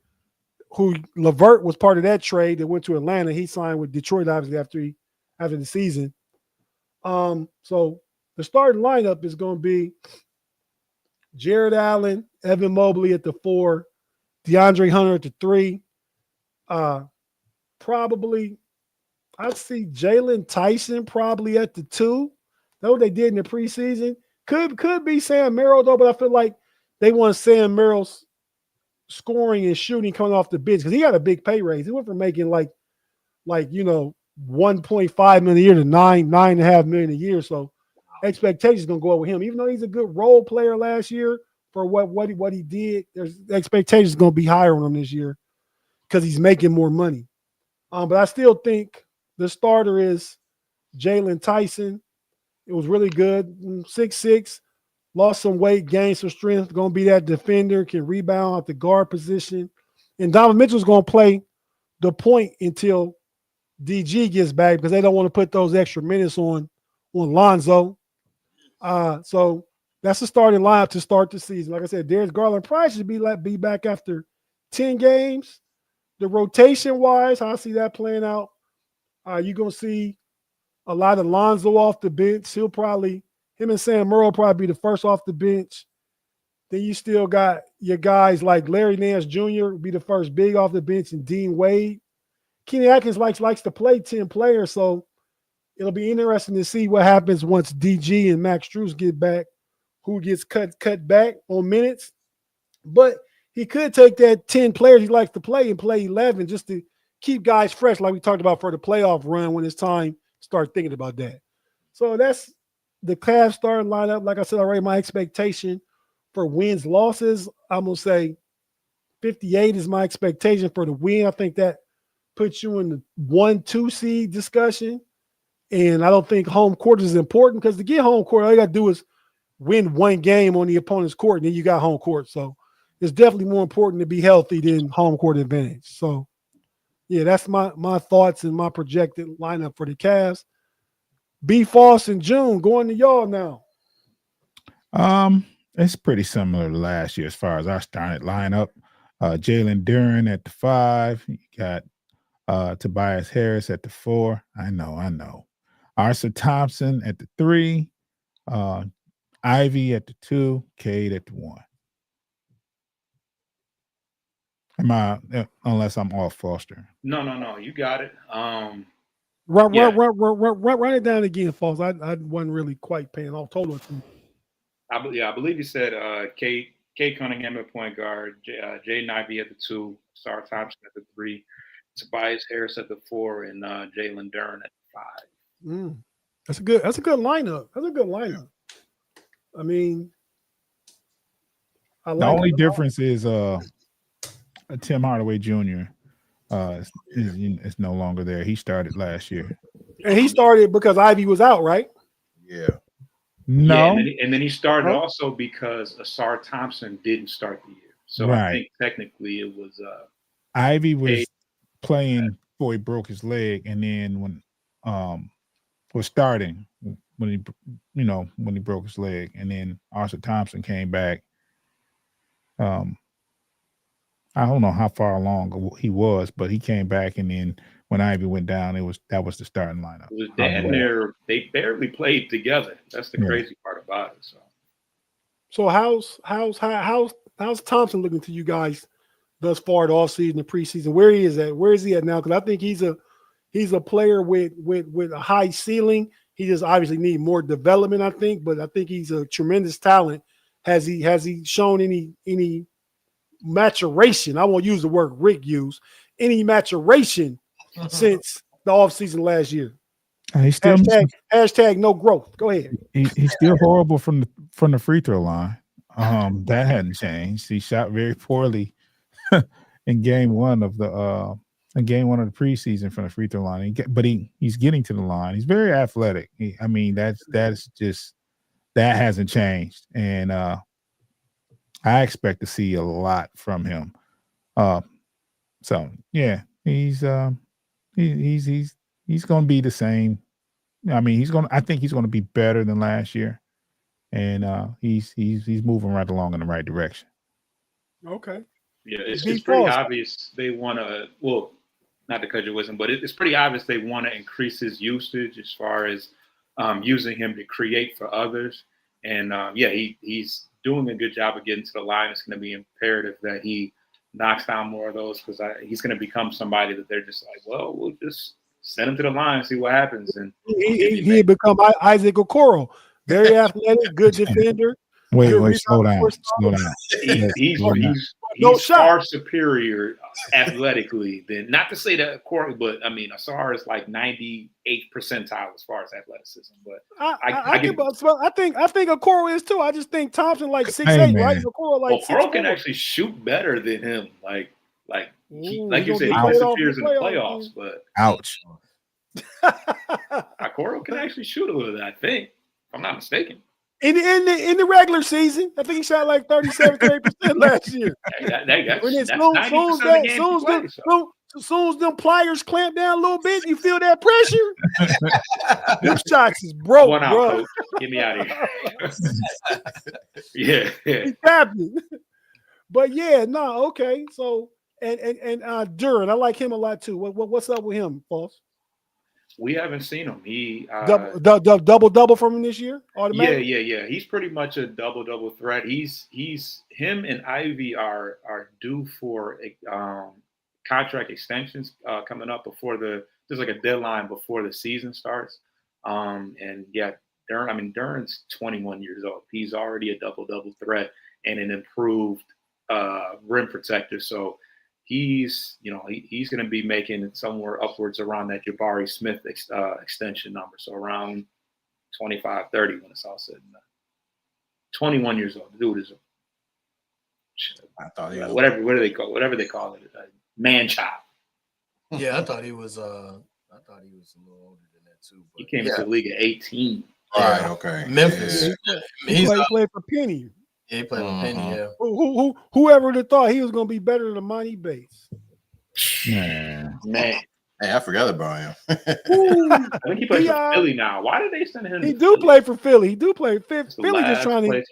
who LeVert was part of that trade that went to Atlanta. He signed with Detroit obviously after the season. So the starting lineup is going to be Jared Allen, Evan Mobley at the 4, DeAndre Hunter at the 3. Probably, I'd see Jalen Tyson probably at the 2. That's what they did in the preseason. Could be Sam Merrill though, but I feel like they want Sam Merrill's scoring and shooting coming off the bench because he got a big pay raise. He went from making like 1.5 million a year to $9.5 million a year. So expectations gonna go up with him, even though he's a good role player last year for what he did. There's expectations gonna be higher on him this year because he's making more money. But I still think the starter is Jalen Tyson. It was really good. 6'6", lost some weight, gained some strength. Going to be that defender, can rebound at the guard position. And Donovan Mitchell's going to play the point until DG gets back because they don't want to put those extra minutes on Lonzo. So that's the starting lineup to start the season. Like I said, Darius Garland probably should be back after 10 games. The rotation-wise, how I see that playing out, you're going to see a lot of Lonzo off the bench. Him and Sam Merle will probably be the first off the bench. Then you still got your guys like Larry Nance Jr. will be the first big off the bench, and Dean Wade. Kenny Atkins likes to play 10 players, so it'll be interesting to see what happens once DG and Max Strus get back, who gets cut back on minutes. But he could take that 10 players he likes to play and play 11 just to keep guys fresh, like we talked about for the playoff run when it's time to start thinking about that. So that's the Cavs starting lineup. Like I said already, my expectation for wins, losses, I'm going to say 58 is my expectation for the win. I think that puts you in the 1-2 seed discussion. And I don't think home court is important because to get home court, all you got to do is win one game on the opponent's court, and then you got home court. So it's definitely more important to be healthy than home court advantage. So, yeah, that's my thoughts and my projected lineup for the Cavs. B. Foss and June, going to y'all now. It's pretty similar to last year as far as our starting lineup. Jalen Duren at the 5. You got Tobias Harris at the 4. I know. Arthur Thompson at the 3. Ivy at the 2. Cade at the 1. Unless I'm off, Foster. No. You got it. Run it down again, Foss. I wasn't really quite paying off. Total. I believe you said Kate Cunningham at point guard, Jaden Ivey at the 2, Star Thompson at the 3, Tobias Harris at the 4, and Jalen Duren at the 5. That's a good lineup. That's a good lineup. I mean, the only difference is Tim Hardaway Jr. is no longer there. He started last year, and he started because Ivy was out, right? Yeah. No, yeah, and then he started also because Asar Thompson didn't start the year. So right. I think technically it was Ivy was playing before he broke his leg, and then when was starting when he broke his leg, and then Arthur Thompson came back. I don't know how far along he was, but he came back, and then when Ivy went down, that was the starting lineup. It was damn near they barely played together. That's the crazy part about it. So how's Thompson looking to you guys thus far the offseason, the preseason? Where he is at? Where is he at now? Because I think he's a player with a high ceiling. He just obviously need more development, I think, but I think he's a tremendous talent. Has he shown any maturation? I won't use the word Rick used. Any maturation since the offseason last year? He's still hashtag no growth. Go ahead. He's still horrible from the free throw line. That hadn't changed. He shot very poorly in game one of the preseason from the free throw line. But he's getting to the line. He's very athletic. That hasn't changed, and I expect to see a lot from him. So yeah, he's going to be the same. I think he's going to be better than last year, and he's moving right along in the right direction. Okay. Yeah, it's pretty obvious they want to. Well, not to cut your wisdom, but it's pretty obvious they want to increase his usage as far as using him to create for others. And he's doing a good job of getting to the line. It's going to be imperative that he knocks down more of those because he's going to become somebody that they're just like, well, we'll just send him to the line and see what happens. And he had become Isaac Okoro, very athletic, good defender. Wait, slow down. He's far superior athletically than, not to say that Okoro, but I mean, Asar is like 98th percentile as far as athleticism. But I think Okoro is too. I just think Thompson like 6'8", right? Okoro like 6'4". Okoro can actually shoot better than him. Like you said, he disappears in the playoffs, but ouch. Okoro can actually shoot a little bit, I think, if I'm not mistaken. In the regular season, I think he shot like 37% last year. That's 90% of the games. As soon as them pliers clamp down a little bit, you feel that pressure. Them shots is broke, One out, bro. Coach. Get me out of here. Yeah. He's happening. But yeah, no, okay. So and Duran, I like him a lot too. What's up with him, Boss? We haven't seen him. He double from him this year. Automatic? Yeah. He's pretty much a double threat. He's him and Ivy are due for contract extensions coming up before there's like a deadline before the season starts. And yeah, Duran's 21 years old. He's already a double threat and an improved rim protector. So he's going to be making somewhere upwards around that Jabari Smith extension number. So around 25, 30 when it's all said and done. 21 years old. The dude is whatever they call it, man child. Yeah, I thought he was a little older than that too. He came into the league at 18. All right, okay. Memphis. He played for Penny. Yeah, he played with Penny, yeah. Whoever would have thought he was going to be better than Monty Bates? Man. Hey, I forgot about him. I think he plays for Philly now. Why did they send him? He do play for Philly. He do play. Philly just trying to.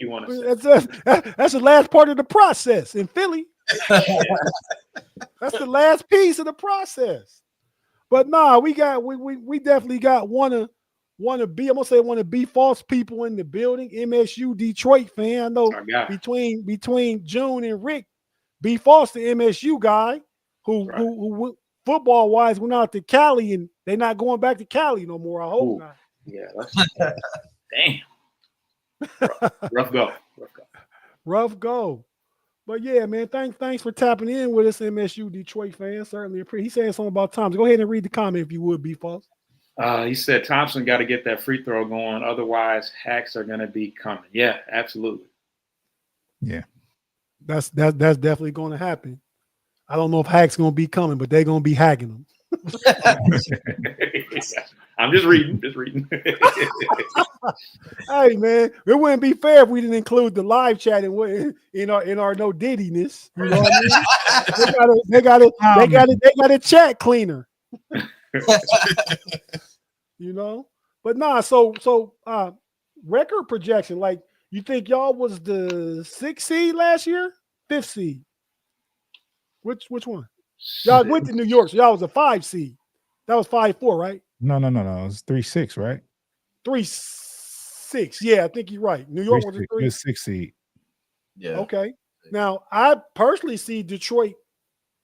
That's the last part of the process in Philly. That's the last piece of the process. But nah, we definitely got one of B false people in the building. MSU Detroit fan. I know between June and Rick, B false the MSU guy who football wise went out to Cali and they're not going back to Cali no more. I hope not. Yeah, damn. Rough go. But yeah, man, thanks for tapping in with us, MSU Detroit fans. Certainly appreciate. He's saying something about Thompson. Go ahead and read the comment if you would, B false. He said Thompson got to get that free throw going, otherwise hacks are going to be coming. Yeah, absolutely. Yeah, that's definitely going to happen. I don't know if hacks going to be coming, but they're going to be hacking them. I'm just reading. Hey man, it wouldn't be fair if we didn't include the live chat in our no diddy-ness. You know what I mean? They got a chat cleaner. You know, but nah. So record projection. Like, you think y'all was the 6th seed last year, 5th seed? Which one? Y'all went to New York, so y'all was a 5 seed. That was 5-4, right? No. It was 3-6, right? 3-6. Yeah, I think you're right. New York was a 3. 6 seed. Yeah. Okay. Now, I personally see Detroit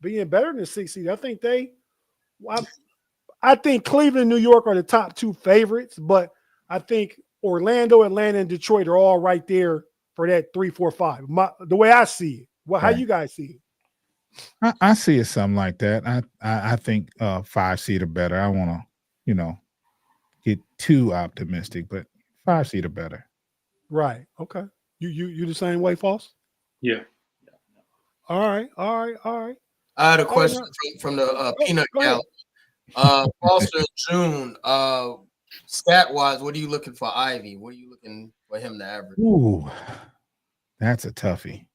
being better than 6 seed. I think I think Cleveland and New York are the top 2 favorites, but I think Orlando, Atlanta, and Detroit are all right there for that 3, 4, 5. The way I see it. Well, how you guys see it? I see it something like that. I think 5 seed are better. I want to, get too optimistic, but 5 seed are better. Right. Okay. You the same way, Foss? Yeah. All right. I had a question from the Peanut Gallery. Foster in June, stat wise, what are you looking for Ivy? What are you looking for him to average? Ooh, that's a toughie.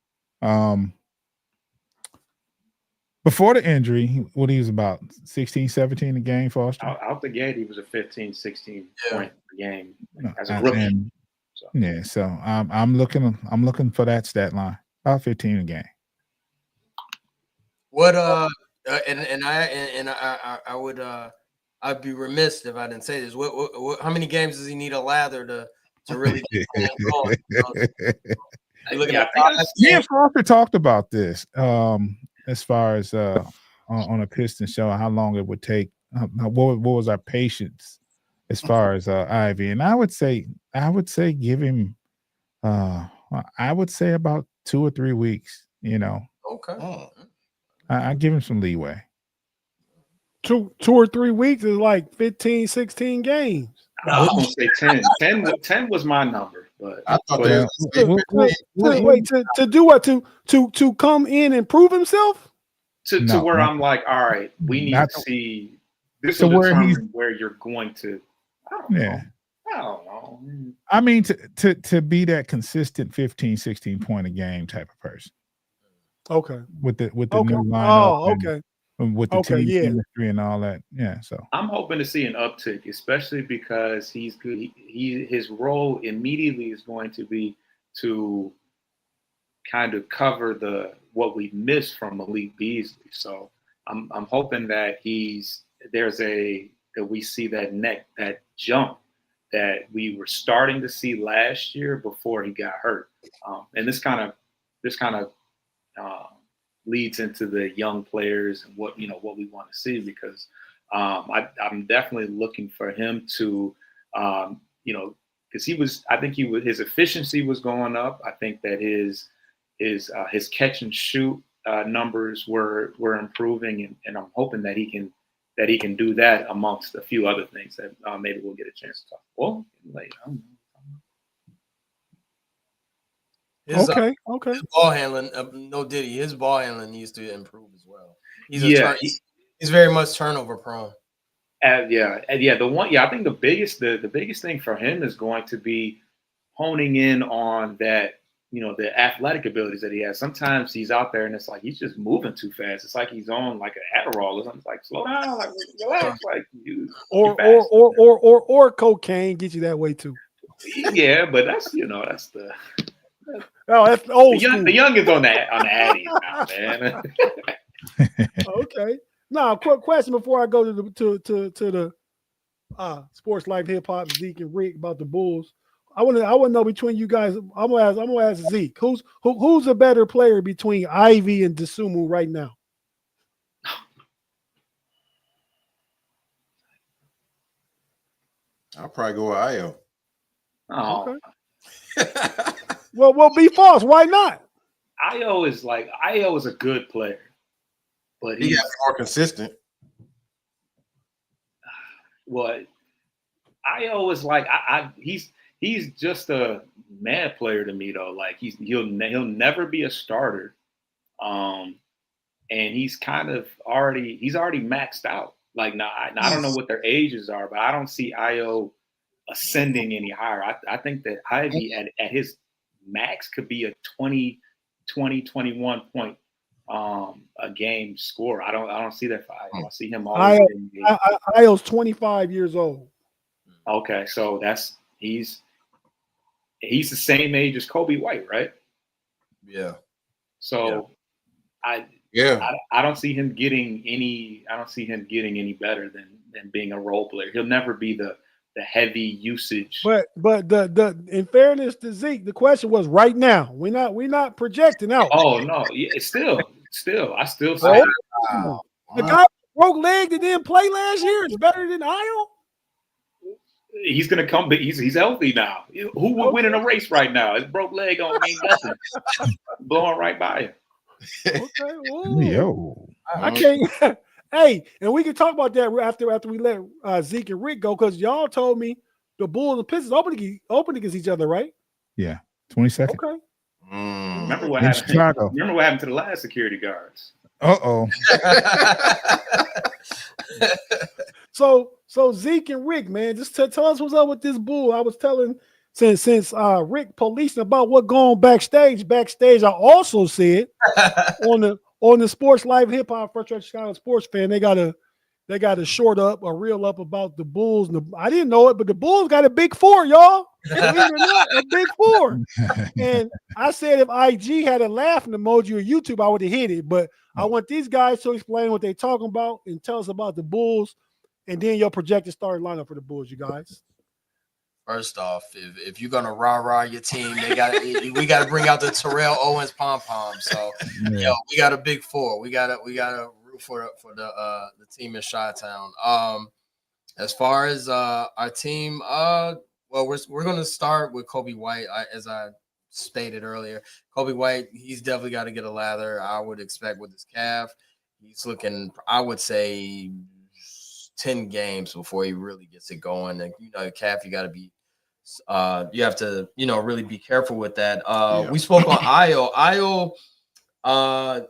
Before the injury, he was about 16, 17 a game, Foster. Out the gate, he was a 15, 16 point per game as a rookie. So. So I'm looking for that stat line. About 15 a game. What I would I'd be remiss if I didn't say this. What how many games does he need a lather to really get going? Foster talked about this. As far as on a Piston show, how long it would take. What was our patience as far as Ivy? And I would say give him. I would say about 2 or 3 weeks. Okay. I give him some leeway. 2 or 3 weeks is like 15, 16 games. I was gonna say 10 was my number, but I thought wait, to do what? To come in and prove himself? To where I'm like, all right, we need to see this will determine where you're going to. I don't know. I mean, to be that consistent 15, 16 point a game type of person. Okay. With the new lineup. Okay. And with the team chemistry and all that. Yeah. So I'm hoping to see an uptick, especially because he's good. His role immediately is going to be to kind of cover what we missed from Malik Beasley. So I'm hoping that we see that jump that we were starting to see last year before he got hurt. And this kind of leads into the young players and what we want to see, because I'm definitely looking for him to, because his efficiency was going up. I think that his catch and shoot numbers were improving, and I'm hoping that he can do that amongst a few other things that maybe we'll get a chance to talk. Well, later. His ball handling, no Diddy. His ball handling needs to improve as well. He's very much turnover prone. I think the biggest thing for him is going to be honing in on that, the athletic abilities that he has. Sometimes he's out there and it's like he's just moving too fast. It's like he's on like an Adderall or something. It's like, slow down, like relax, like or cocaine get you that way too. Yeah, but that's the. Oh, that's old school. The young is on the Addies now, man. Okay. Now, quick question before I go to the Sports Life Hip Hop, Zeke and Rick, about the Bulls. I want to know between you guys. I'm gonna ask Zeke, who's a better player between Ivy and Dosunmu right now? I'll probably go with Ayo. Oh. Okay. Well, be false. Why not? Ayo is a good player, but he's more consistent. Well, Ayo is like he's just a mad player to me though. Like he'll never be a starter, and he's kind of already maxed out. Like now I don't know what their ages are, but I don't see Ayo ascending any higher. I think that Ivy at his max could be a 20, 21 point a game score. I don't see that for Ayo. I see him always. Ayo's 25 years old. Okay, so he's the same age as Kobe White, right? Yeah. So I don't see him getting any. I don't see him getting any better than being a role player. He'll never be the heavy usage. But the in fairness to Zeke, the question was right now. We're not projecting out. Oh no, yeah, it's still, I still say Oh, Wow. the guy broke leg that didn't play last year is better than Io. he's gonna come. But he's healthy now. Who would win in a race right now? His broke leg don't mean nothing. Blowing right by him. Okay, whoa. Yo. I can't. Hey, and we can talk about that after we let Zeke and Rick go, because y'all told me the Bulls and Pistons open against each other, right? Yeah. 22nd. Okay. Remember what In happened? Chicago. Remember what happened to the last security guards? Uh-oh. So Zeke and Rick, man, just tell us what's up with this Bull. I was telling since Rick policing about what going on backstage. I also said on the Sports Live Hip Hop Frustrated Chicago Sports Fan, they got a short up, a reel up about the Bulls. I didn't know it, but the Bulls got a big four, y'all. Believe it or not, a big four. And I said if IG had a laughing emoji or YouTube, I would have hit it. But I want these guys to explain what they're talking about and tell us about the Bulls, and then your projected starting lineup for the Bulls, you guys. First off, if you're gonna rah your team, we got to bring out the Terrell Owens pom pom. So, Yeah. we got a big four. We got to root for the team in Chi-Town. As far as our team, well, we're gonna start with Kobe White, as I stated earlier. Kobe White, he's definitely got to get a lather. I would expect with his calf, he's looking, I would say, 10 games before he really gets it going. And calf, you got to be. You have to, really be careful with that. We spoke on Io.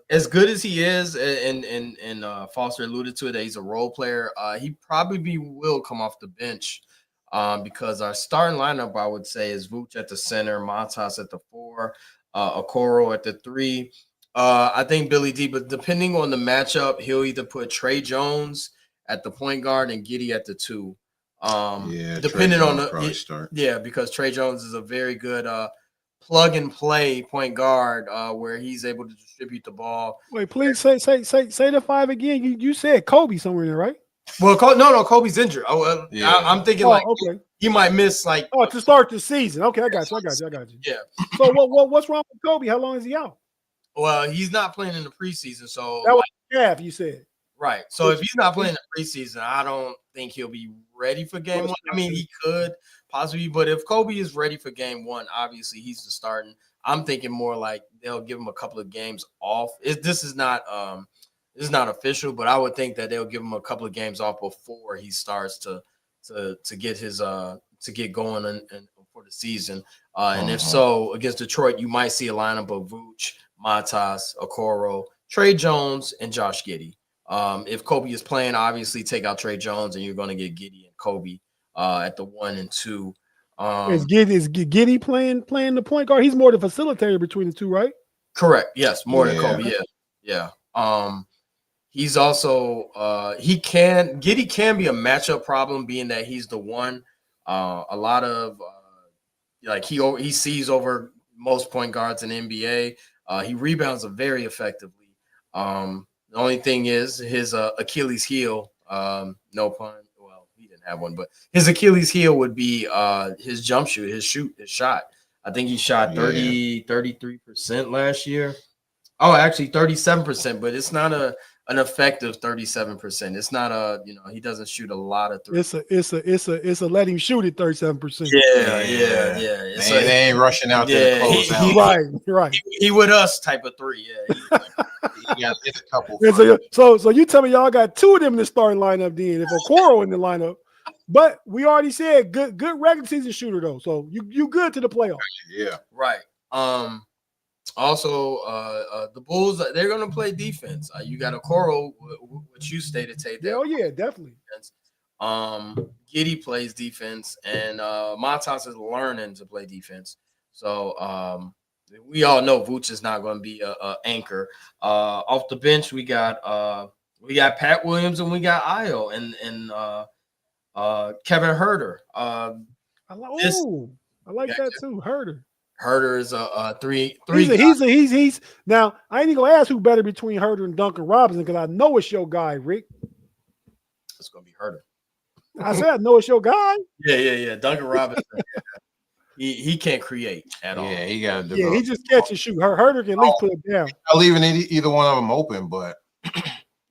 As good as he is, and Foster alluded to it, that he's a role player. He probably will come off the bench, because our starting lineup, I would say, is Vooch at the center, Matas at the 4, Okoro at the 3. I think Billy D, but depending on the matchup, he'll either put Trey Jones at the point guard and Giddey at the 2. Depending on the start. Because Trey Jones is a very good plug and play point guard, where he's able to distribute the ball. Wait, please say the 5 again. You said Kobe somewhere in there, right? Well, no, Kobe's injured. I'm thinking okay. He might miss to start the season. Okay, I got you. Yeah. So what's wrong with Kobe? How long is he out? Well, he's not playing in the preseason, so that was half. You said. Right. So if he's not playing the preseason, I don't think he'll be ready for game 1. I mean, he could possibly, but if Kobe is ready for game 1, obviously he's the starting. I'm thinking more like they'll give him a couple of games off. This is not official, but I would think that they'll give him a couple of games off before he starts to get his to get going and for the season. And if so, against Detroit, you might see a lineup of Vooch, Matas, Okoro, Trey Jones, and Josh Giddey. If Kobe is playing, obviously take out Trey Jones, and you're going to get Giddey and Kobe at the 1 and 2. Is Giddey playing the point guard? He's more the facilitator between the two, right? Correct. Yes, more than Kobe. Yeah. He's also Giddey can be a matchup problem, being that he's the 1. A lot of he sees over most point guards in the NBA. He rebounds very effectively. The only thing is his Achilles heel, no pun. Well, he didn't have one, but his Achilles heel would be his jump shoot, his shot. I think he shot 33% last year. Oh, actually 37%, but it's not an effective 37%. It's not he doesn't shoot a lot of threes. It's a let him shoot at 37%. Yeah. So they ain't rushing out there to close out. Right. He with us type of 3. Yeah, it's a couple. So you tell me y'all got 2 of them in the starting lineup then, if Okoro in the lineup. But we already said good regular season shooter though. So you good to the playoffs. Yeah. Right. Also, the Bulls, they're going to play defense. You got Okoro, which you stated, Tate. Oh yeah, definitely. Giddey plays defense, and Matas is learning to play defense. So we all know Vooch is not going to be a anchor. Off the bench, we got Pat Williams and we got Io and Kevin Herter. I like that too, Herter. Herter is a 3. He's now. I ain't even gonna ask who better between Herter and Duncan Robinson, because I know it's your guy, Rick. It's gonna be Herter. I said, I know it's your guy. Yeah. Duncan Robinson. He can't create at all. Yeah, he got to Yeah, he just catch and shoot. Herder can at least put it down. Not leaving either one of them open, but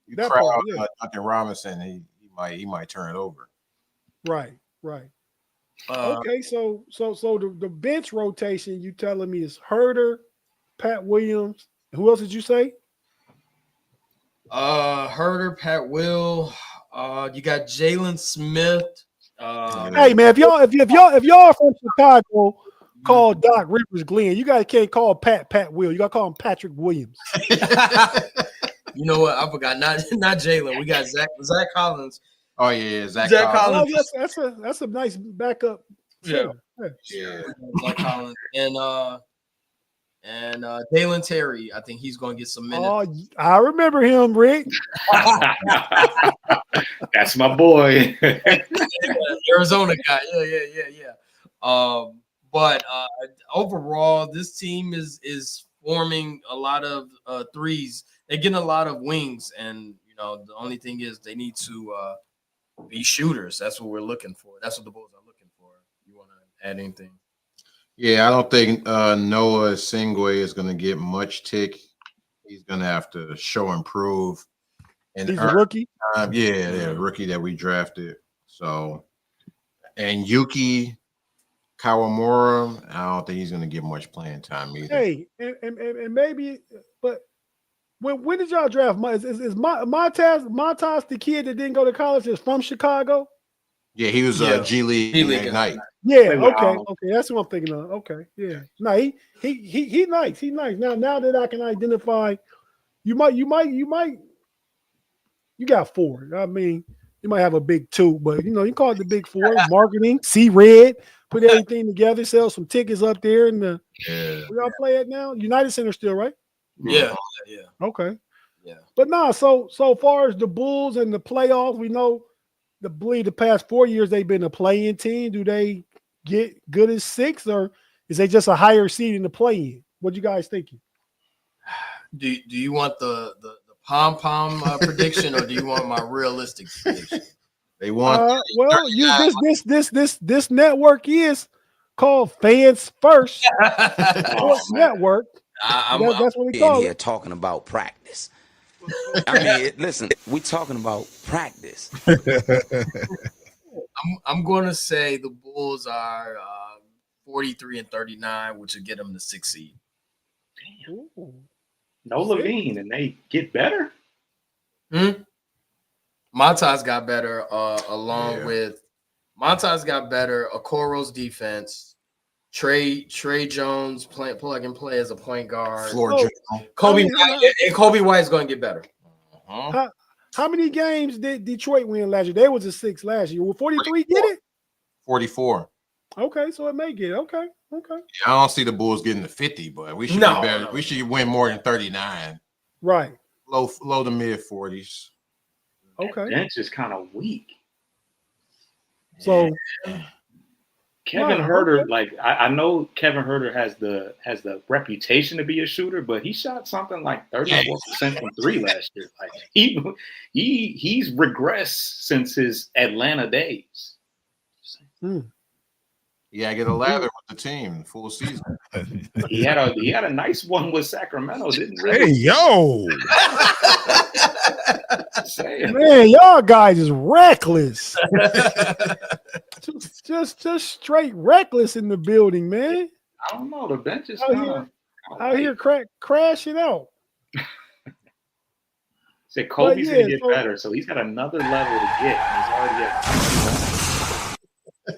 you That crowd part, yeah. Duncan Robinson, he might turn it over. Right. Okay, so the bench rotation you telling me is Herder, Pat Williams. Who else did you say? Herder, Pat Will. You got Jalen Smith. Hey man, if y'all are from Chicago, call Doc Rivers Glenn. You guys can't call Pat Will. You gotta call him Patrick Williams. You know what? I forgot. Not Jalen. We got Zach Collins. Oh yeah, Zach Collins. Oh, that's a nice backup. Yeah. Zach Collins and Dalen Terry. I think he's going to get some minutes. Oh, I remember him, Rick. That's my boy. Arizona guy. Yeah. But overall, this team is forming a lot of threes. They're getting a lot of wings, and the only thing is they need to be shooters. That's what we're looking for. That's what the Bulls are looking for. You want to add anything? Yeah, I don't think Noah Singwe is going to get much tick. He's going to have to show improve. And he's a rookie. Rookie that we drafted. So, and Yuki Kawamura, I don't think he's going to get much playing time either. Hey, and maybe, but when did y'all draft? Is Montas the kid that didn't go to college is from Chicago? Yeah, he was G League Ignite. Yeah, okay, that's what I'm thinking of. Okay, yeah, no, he nice. Now that I can identify, you got four. I mean, you might have a big two, but you call it the big four. Marketing, see red, put everything together, sell some tickets up there, and where y'all play at now? United Center still, right? Yeah. Okay. Yeah. But no, so far as the Bulls and the playoffs, we know the past 4 years they've been a play-in team. Do they get good as 6, or is they just a higher seed in the play-in? What you guys thinking? Do you want the pom-pom prediction, or do you want my realistic prediction? They want this network is called Fans First Sports Network. That's what we call here it. Talking about practice. I mean, listen, we talking about practice. I'm going to say the Bulls are 43-39, which would get them the 6th seed. Damn. No Levine, and they get better. Montas got better along with Montas got better. Okoro's defense. Trey Jones plug and play as a point guard. Kobe White's going to get better. How many games did Detroit win last year? They was a 6 last year. Will 43 get it? 44. Okay, so it may get it. Okay. Yeah, I don't see the Bulls getting to 50, but we should be better. No. We should win more than 39. Right. Low to mid 40s. Okay. That bench is kind of weak. So Kevin Herter, I know Kevin Herter has the reputation to be a shooter, but he shot something like 34% from 3 last year. Like he's regressed since his Atlanta days. Yeah, get a lather with the team full season. He had a nice one with Sacramento, didn't he? Hey yo. Man, y'all guys is reckless. just straight reckless in the building, man. I don't know. The bench is out here crashing out. Said Kobe's gonna get better, so he's got another level to get. He's already at.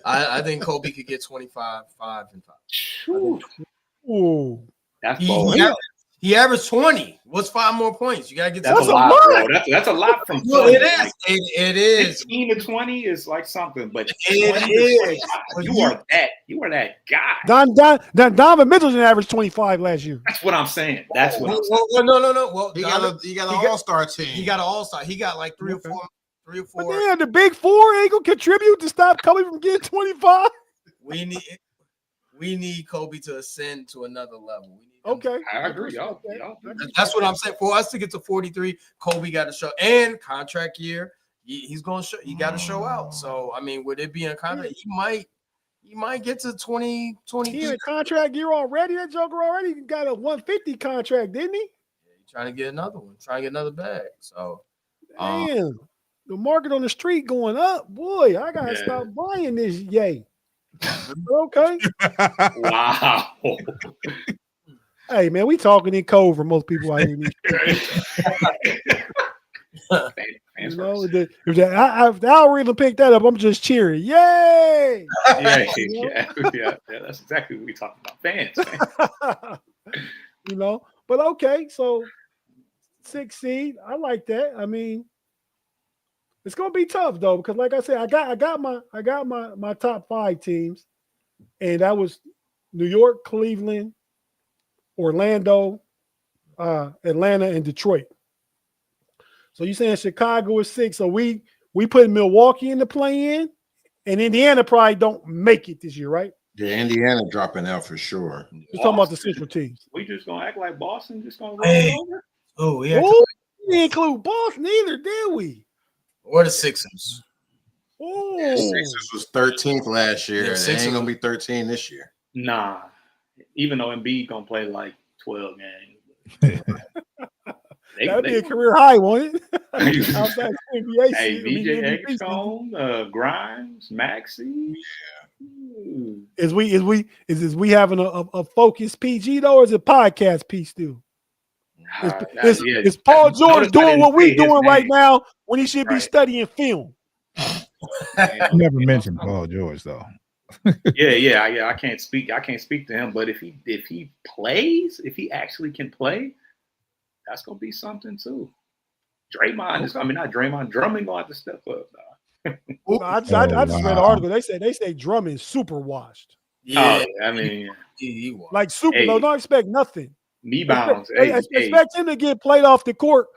I think Kobe could get 25, 5, and 5. Ooh. That's he averaged 20. What's 5 more points? You gotta get that's a lot, bro. That's a lot from 20. Well, it is. Like, it is. 15 to 20 is like something, but it is. You are that guy. Donovan Mitchell didn't average 25 last year. That's what I'm saying. That's what I'm saying. No. Well, he got an all-star team. He got an all-star. He got like 3 or 4. But damn, the big 4 ain't gonna contribute to stop Kobe from getting 25. We need Kobe to ascend to another level. I agree, y'all. That's what I'm saying. For us to get to 43, Kobe got to show, and contract year. he's going to show. He got to show out. So I mean, would it be in contract? He might get to 2023. He in a contract year already. That Joker already got a 150 contract, didn't he? Yeah, he's trying to get another one. Trying to get another bag. So damn, the market on the street going up. Boy, I gotta stop buying this. Yay. Okay. Wow. Hey man, we talking in code for most people out here. You know, if the algorithm picked that up, I'm just cheering. Yay! Yeah. That's exactly what we talking about. Fans. You know, but okay, so 6 seed. I like that. I mean, it's gonna be tough though, because like I said, I got my top 5 teams, and that was New York, Cleveland, Orlando, Atlanta, and Detroit. So you saying Chicago is 6? So we put Milwaukee in the play-in, and Indiana probably don't make it this year, right? Yeah, Indiana dropping out for sure. You're talking about the central teams. We just gonna act like Boston just gonna roll over? oh yeah, We didn't include Boston either, did we? or the Sixers. Oh, Sixers was 13th last year. Yeah, They Sixers ain't gonna be 13 this year. Nah. Even though Embiid gonna play like 12 games. that'd be a career high, won't it? Hey, Outside the NBA VJ season, MVP season. Eggstone, Grimes, Maxey. Is we having a focused PG though, or is it podcast piece still? Is Paul George doing what we doing right now when he should be studying film? Never mentioned Paul George though. Yeah. I can't speak to him, but if he plays, if he actually can play, that's gonna be something too. Drummond gonna have to step up now. I just read an article. They say Drummond's super washed. Yeah, I mean, he was. Like super. Hey. Don't expect nothing. knee bounds. Expect him to get played off the court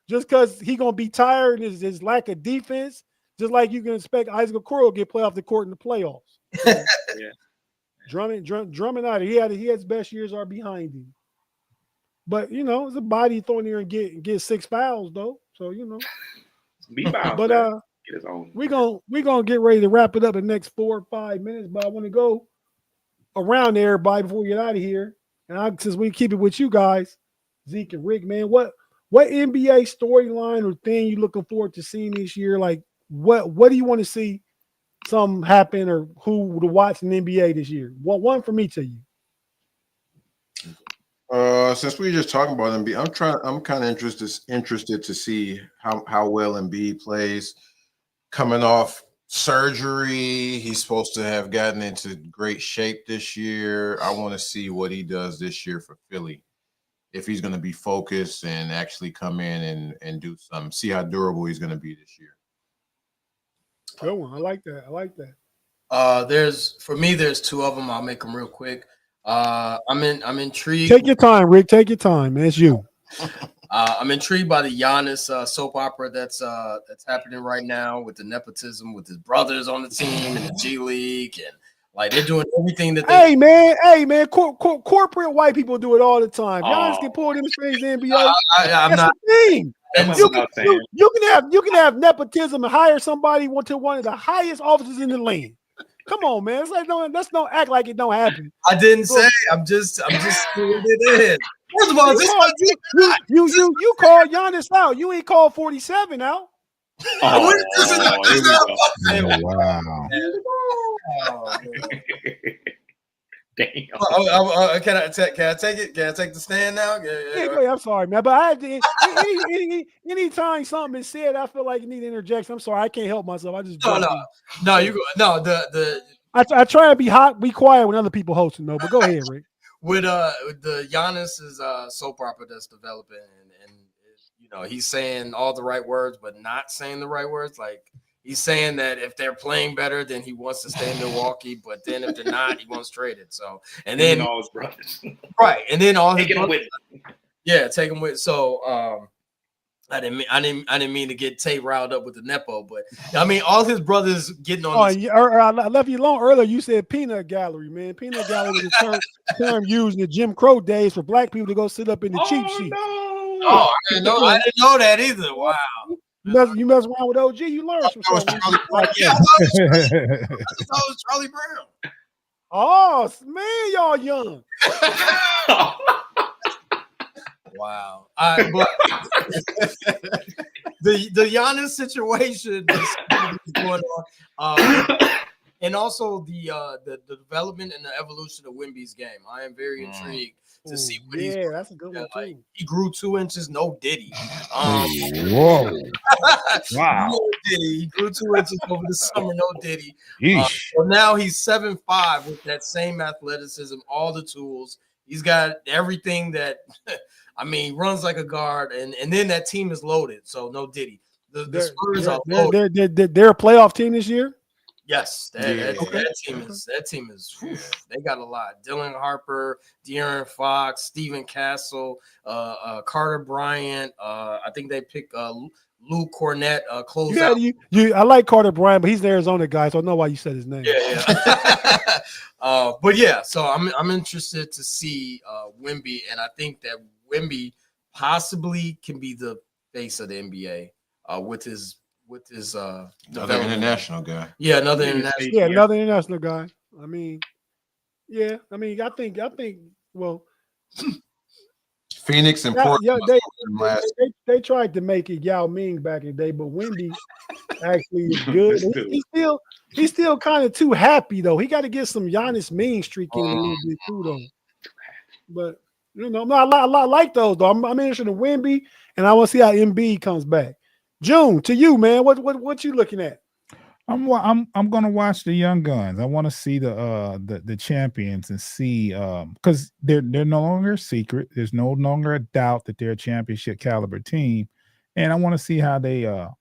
just because he gonna be tired and his lack of defense. Just like you can expect Isaac Okoro to get played off the court in the playoffs. Yeah. Drummond out. He had his best years are behind him. But you know, it's a body thrown there and get 6 fouls though. So you know. Knee bounds. But get his own. we gonna get ready to wrap it up in the next 4 or 5 minutes. But I want to go around to everybody before we get out of here. And since we keep it with you guys, Zeke and Rick, man, what NBA storyline or thing you looking forward to seeing this year? Like what do you want to see something happen or who to watch in the NBA this year? One from each of you. Since we were just talking about Embiid, I'm kind of interested to see how well Embiid plays. Coming off surgery, he's supposed to have gotten into great shape this year. I want to see what he does this year for Philly. If he's going to be focused and actually come in and do something, see how durable he's going to be this year. Good one. I like that. There's 2 of them. I'll make them real quick. I'm intrigued. Take your time, Rick. Take your time, man. It's you. I'm intrigued by the Giannis soap opera that's happening right now with the nepotism with his brothers on the team and the G League, and like they're doing everything that they. Hey man, corporate white people do it all the time. Giannis can pull them strings in the NBA. I'm That's not. the thing. You can have nepotism and hire somebody to one of the highest offices in the land. Come on, man. It's like let's don't act like it don't happen. I didn't say. I'm just saying it is. First of all, you call Giannis out. You ain't called 47 out. Wow. Damn. Can I take it? Can I take the stand now? Yeah, I'm sorry, man. But I had to, anytime something is said, I feel like you need to interject. I'm sorry, I can't help myself. I just no. You go. No, the I try to be quiet when other people hosting though. But go ahead, Rick. With the Giannis's soap opera that's developing, and you know he's saying all the right words, but not saying the right words. Like he's saying that if they're playing better, then he wants to stay in Milwaukee, but then if they're not, he wants traded. So and then all his brothers, right, and then all his brothers, take him with. So I didn't mean to get Tay riled up with the Nepo, but I mean all his brothers getting on. I left you alone earlier. You said peanut gallery, man. Peanut gallery was a term used in the Jim Crow days for black people to go sit up in the cheap seats. No. Oh, I didn't know that either. Wow. You mess around with OG, you learn some That was stuff. Charlie Brown. Yeah, I thought it was Charlie Brown. Oh man, y'all young. Wow. But the Giannis situation is going on. And also the development and the evolution of Wemby's game. I am very intrigued to see what he's doing. That's a good one too. He grew 2 inches, no Diddy. Whoa. Wow. No Diddy. He grew 2 inches over the summer, no Diddy. Yeesh. So now he's 7'5" with that same athleticism, all the tools. He's got everything that runs like a guard, and then that team is loaded. So no Diddy. The Spurs are loaded. They're a playoff team this year. Yes, that team is. Whew, they got a lot. Dylan Harper, De'Aaron Fox, Stephen Castle, Carter Bryant. I think they picked Lou Cornett. Close out. I like Carter Bryant, but he's an Arizona guy, so I know why you said his name. Yeah. But yeah, so I'm interested to see Wemby, and I think that Wemby possibly can be the face of the NBA with his Another international guy. Yeah, another international. Yeah, another international guy. I think. Well, Phoenix and Portland. They tried to make it Yao Ming back in the day, but Wemby actually is good. He's still kind of too happy though. He got to get some Giannis Ming streak in a little bit too though. But I like those though. I'm interested in Wemby, and I want to see how Embiid comes back. June, to you, man. What you looking at? I'm gonna watch the young guns. I want to see the champions and see because they're no longer a secret. There's no longer a doubt that they're a championship caliber team, and I want to see how this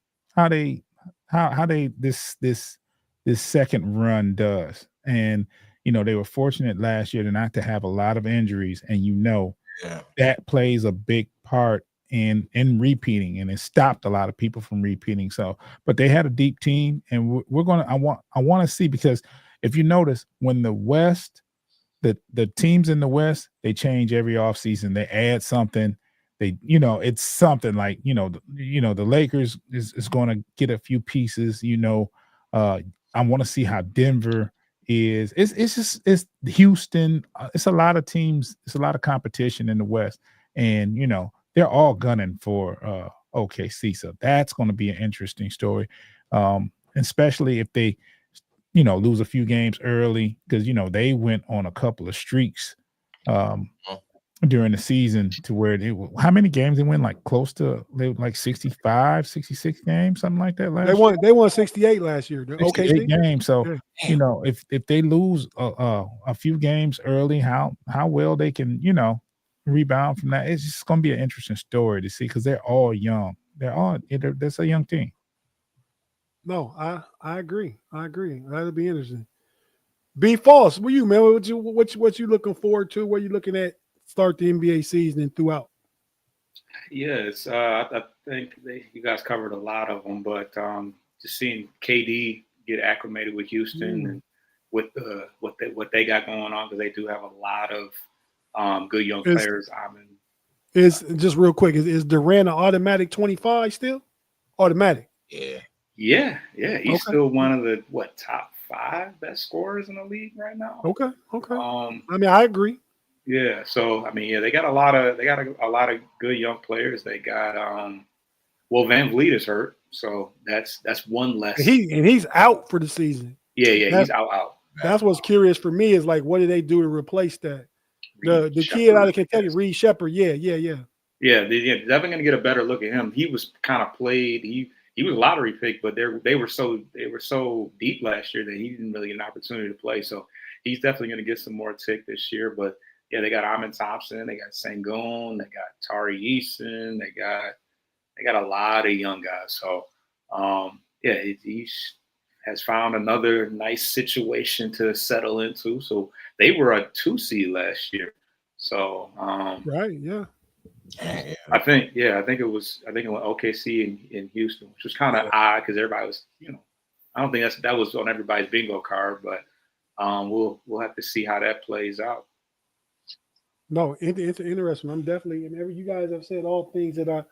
second run does. And they were fortunate last year not to have a lot of injuries, and that plays a big part in repeating, and it stopped a lot of people from repeating. So, but they had a deep team, and I want to see, because if you notice, when the West, the teams in the West, they change every offseason. They add something. It's something like the Lakers is going to get a few pieces. I want to see how Denver is. It's Houston. It's a lot of teams. It's a lot of competition in the West, and they're all gunning for OKC. So that's going to be an interesting story, especially if they, lose a few games early, because, they went on a couple of streaks during the season to where how many games they win? Like close to 65, 66 games, something like that. They won 68 last year. Okay, games. So if they lose a few games early, how well they can rebound from that. It's just going to be an interesting story to see, because they're all young. That's a young team. No, I agree. That'll be interesting. Be false. What you, man? What you looking forward to? What you looking at start the NBA season and throughout? Yes, I think you guys covered a lot of them, but just seeing KD get acclimated with Houston and with what they got going on, because they do have a lot of good young players. Is just real quick. Is Durant an automatic 25 still? Automatic. Yeah. He's still one of the top 5 best scorers in the league right now. Okay. I agree. Yeah. So they got a lot of good young players. They got Van Vliet is hurt, so that's one less. He's out for the season. Yeah, he's out. That's what's curious for me is like, what do they do to replace that? The kid out of Kentucky, Reed Shepherd. Yeah. Yeah, they're definitely gonna get a better look at him. He was kind of played. He was a lottery pick, but they were so deep last year that he didn't really get an opportunity to play. So he's definitely gonna get some more tick this year. But yeah, they got Amin Thompson, they got Sengun, they got Tari Eason, they got a lot of young guys. So he has found another nice situation to settle into. So they were a 2 seed last year. So right, yeah. I think it went OKC in Houston, which was kind of odd because everybody was, I don't think that was on everybody's bingo card, but we'll have to see how that plays out. No, it's interesting. I'm definitely, and you guys have said all things that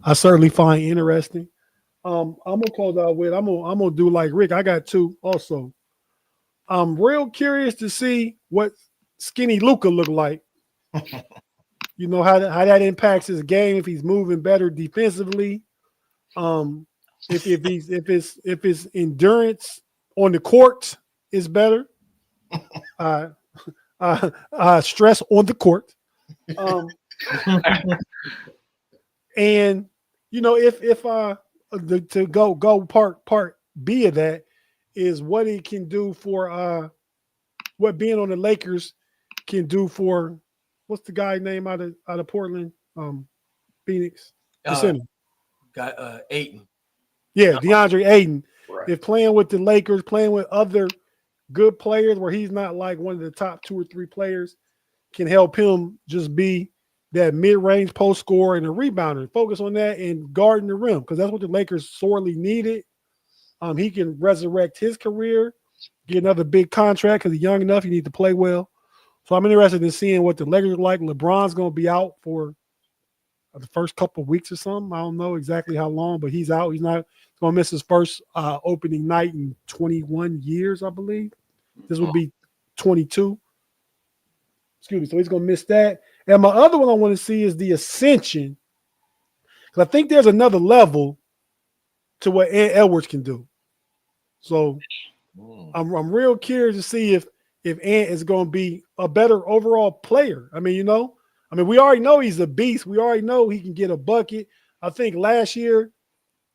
I certainly find interesting. I'm gonna close out with I'm gonna do like Rick. I got two also. I'm real curious to see what skinny Luca look like. You know how that impacts his game if he's moving better defensively. If his endurance on the court is better. Stress on the court. And you know, if to go part B of that is what it can do for what being on the Lakers can do for what's the guy name out of Portland, Phoenix, the center. Got Ayton. Yeah, DeAndre Ayton. Right. If playing with the Lakers, playing with other good players where he's not like one of the top 2 or 3 players, can help him just be that mid-range post scorer and a rebounder. Focus on that and guarding the rim because that's what the Lakers sorely needed. He can resurrect his career, get another big contract because he's young enough. He needs to play well. So I'm interested in seeing what the Lakers are like. LeBron's going to be out for the first couple of weeks or something. I don't know exactly how long, but he's out. He's not going to miss his first opening night in 21 years, I believe. This would be 22. Excuse me. So he's going to miss that. And my other one I want to see is the ascension. Because I think there's another level to what Ant Edwards can do. So I'm real curious to see if Ant is going to be a better overall player. I mean, we already know he's a beast. We already know he can get a bucket. I think last year,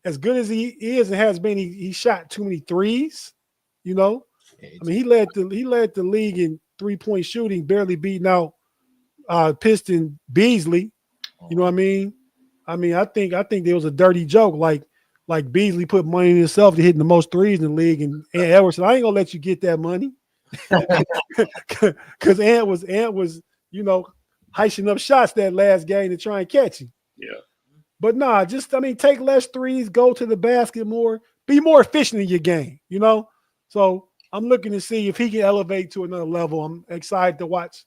as good as he is and has been, he shot too many threes. He led the league in 3-point shooting, barely beating out Piston Beasley. You know what I mean? I think there was a dirty joke like Beasley put money in himself to hitting the most threes in the league, and Edwards said, "I ain't gonna let you get that money," because Ant was heisting up shots that last game to try and catch him. Yeah. But take less threes, go to the basket more, be more efficient in your game, So I'm looking to see if he can elevate to another level. I'm excited to watch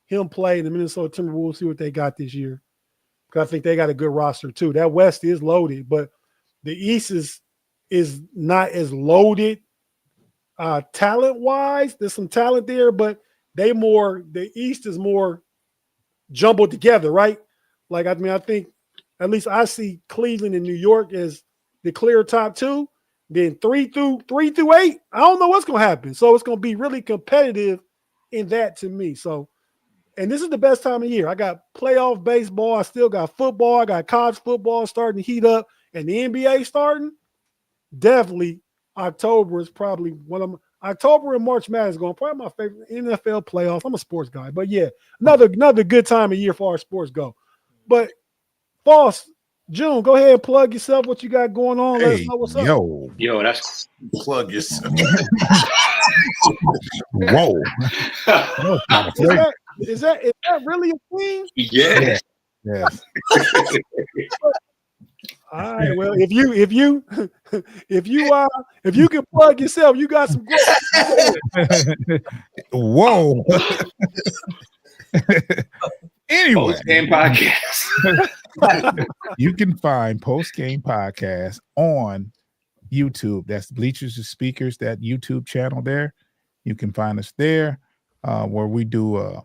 him play in the Minnesota Timberwolves, see what they got this year. Because I think they got a good roster too. That West is loaded, but the East is not as loaded talent-wise. There's some talent there, but the East is more jumbled together, right? I think at least I see Cleveland and New York as the clear top 2. Then 3 through 8, I don't know what's going to happen. So it's going to be really competitive in that to me. So, and this is the best time of year. I got playoff baseball. I still got football. I got college football starting to heat up, and the NBA starting. Definitely, October is probably October and March Madness going probably my favorite NFL playoffs. I'm a sports guy, but yeah, another good time of year for our sports go. But Boss, June, go ahead and plug yourself. What you got going on? Let us know what's up. Yo, that's Plug yourself. Whoa. Is that really a thing? yeah. Yeah. All right. Well, if you can plug yourself, you got some growth. Whoa. Anyway, Post-game podcast. you can find Post-Game Podcast on YouTube. That's Bleachers to Speakers, that YouTube channel there. You can find us there where we do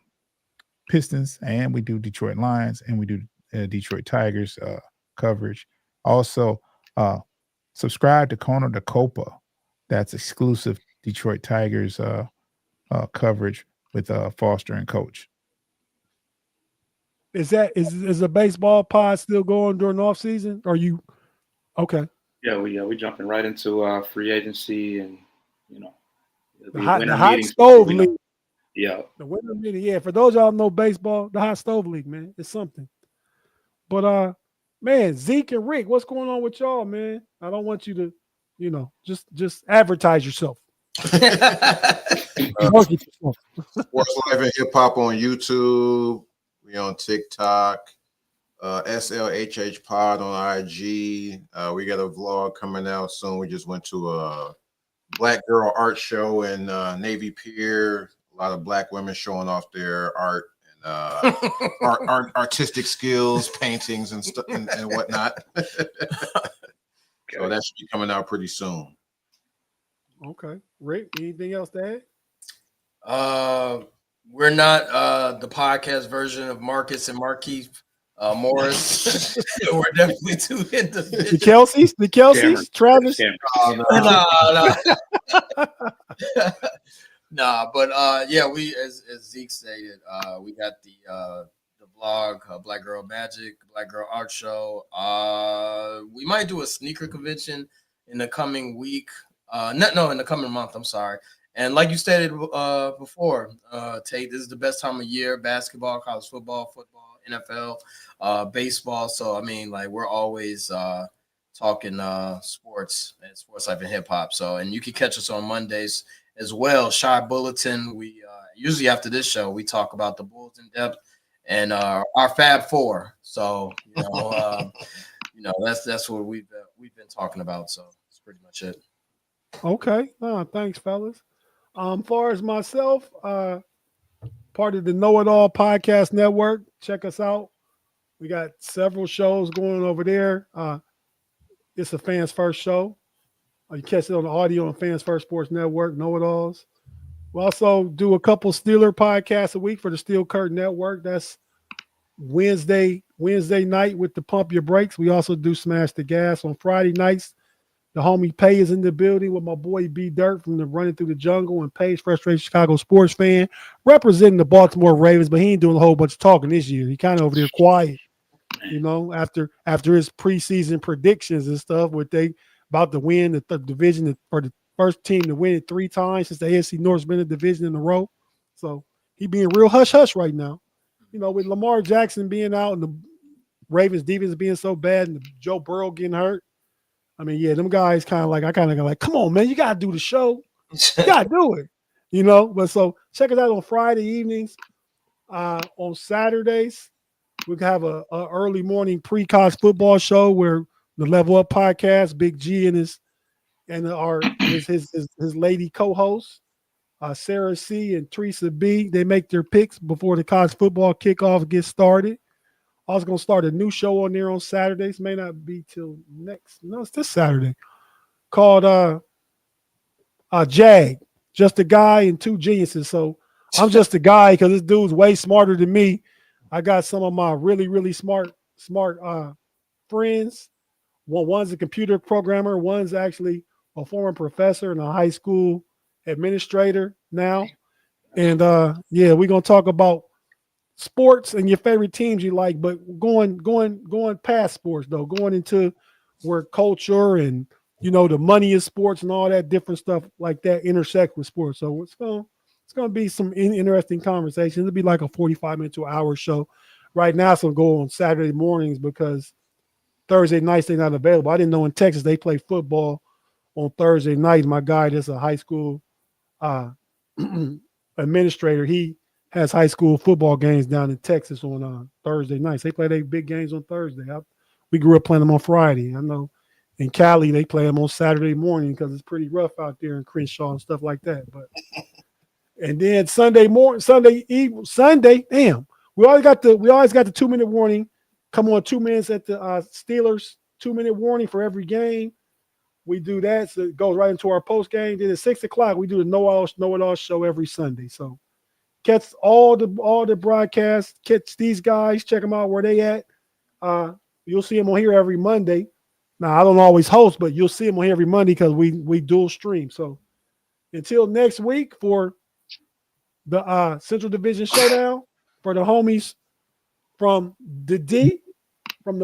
Pistons and we do Detroit Lions and we do Detroit Tigers coverage. Also, subscribe to Corner to Copa. That's exclusive Detroit Tigers coverage with Foster and Coach. Is a baseball pod still going during the off season? Are you okay? Yeah, we jumping right into free agency and the hot stove league. Yeah, the winter meeting. Yeah, for those y'all know baseball, the hot stove league, man, it's something. But man, Zeke and Rick, what's going on with y'all, man? I don't want you to, just advertise yourself. Sports Life and Hip Hop on YouTube. We on TikTok. SLHH Pod on IG. We got a vlog coming out soon. We just went to a Black Girl art show in Navy Pier. A lot of Black women showing off their art and artistic skills, paintings and stuff and whatnot. So that should be coming out pretty soon. Okay. Rick, anything else to add? We're not the podcast version of Marcus and Marquise Morris. We're definitely two individuals. The Kelseys, Travis. No. But yeah, we as Zeke stated, we got the blog, Black Girl Magic, Black Girl Art Show. We might do a sneaker convention in the coming week. In the coming month. I'm sorry. And like you stated before, Tate, this is the best time of year: basketball, college football, NFL, baseball. So I mean, like we're always talking sports and sports life and hip hop. So, and you can catch us on Mondays as well. Shy Bulletin. We usually after this show we talk about the Bulls in depth and our Fab Four. So that's what we've been talking about. So that's pretty much it. Okay. Thanks, fellas. Far as myself, part of the Know It All Podcast Network. Check us out. We got several shows going over there. It's a Fans First show. You catch it on the audio on Fans First Sports Network, Know It Alls. We also do a couple Steeler podcasts a week for the Steel Curtain Network. That's Wednesday night with the Pump Your Brakes. We also do Smash the Gas on Friday nights. The homie Pay is in the building with my boy B Dirt from the Running Through the Jungle, and Pay's Frustrated Chicago sports fan representing the Baltimore Ravens, but he ain't doing a whole bunch of talking this year. He kind of over there quiet, after his preseason predictions and stuff, with they about to win the division for the first team to win it 3 times since the AFC North's been a division in a row. So he being real hush-hush right now. With Lamar Jackson being out and the Ravens defense being so bad and Joe Burrow getting hurt. I mean, yeah, them guys kind of like, come on, man, you got to do the show. You got to do it, But so check us out on Friday evenings. On Saturdays, we have a early morning pre-college football show where the Level Up podcast, Big G and his lady co-hosts, Sarah C and Teresa B, they make their picks before the college football kickoff gets started. I was going to start a new show on there on Saturdays. May not be till it's this Saturday, called Jag, Just a Guy and Two Geniuses. So I'm just a guy because this dude's way smarter than me. I got some of my really, really smart friends. One's a computer programmer. One's actually a former professor and a high school administrator now. And we're going to talk about sports and your favorite teams you like, but going past sports though, going into where culture and the money of sports and all that different stuff like that intersect with sports. So it's gonna be some interesting conversations. It'll be like a 45-minute to an hour show. Right now it's gonna go on Saturday mornings because Thursday nights they're not available. I didn't know in Texas they play football on Thursday night. My guy that's a high school administrator, he has high school football games down in Texas on Thursday nights. They play their big games on Thursday. We grew up playing them on Friday. I know in Cali they play them on Saturday morning because it's pretty rough out there in Crenshaw and stuff like that. But and then Sunday, damn, we always got the 2-minute warning. Come on, 2 minutes at the Steelers, 2-minute warning for every game. We do that, so it goes right into our post game. Then at 6:00 we do the Know It All show every Sunday. So catch all the broadcasts, catch these guys, check them out where they at. You'll see them on here every Monday. Now I don't always host, but you'll see them on here every Monday because we dual stream. So until next week for the Central Division Showdown, for the homies from the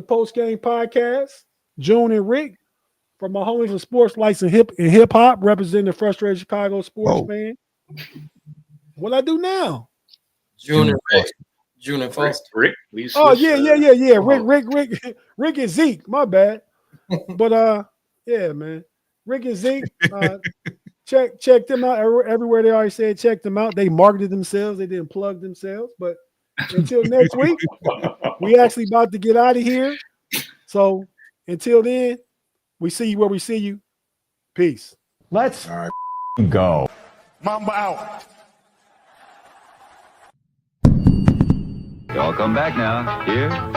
post game podcast, June and Rick, for my homies from Sports Lights and Hip Hop, representing the Frustrated Chicago sports fan. What I do now? June and Foster. Rick. Yeah. Rick and Zeke. My bad. But yeah, man. Rick and Zeke. Check them out everywhere. They already said check them out. They marketed themselves. They didn't plug themselves. But until next week, we actually about to get out of here. So until then, we see you where we see you. Peace. Let's go. Mamba out. Y'all come back now. Here.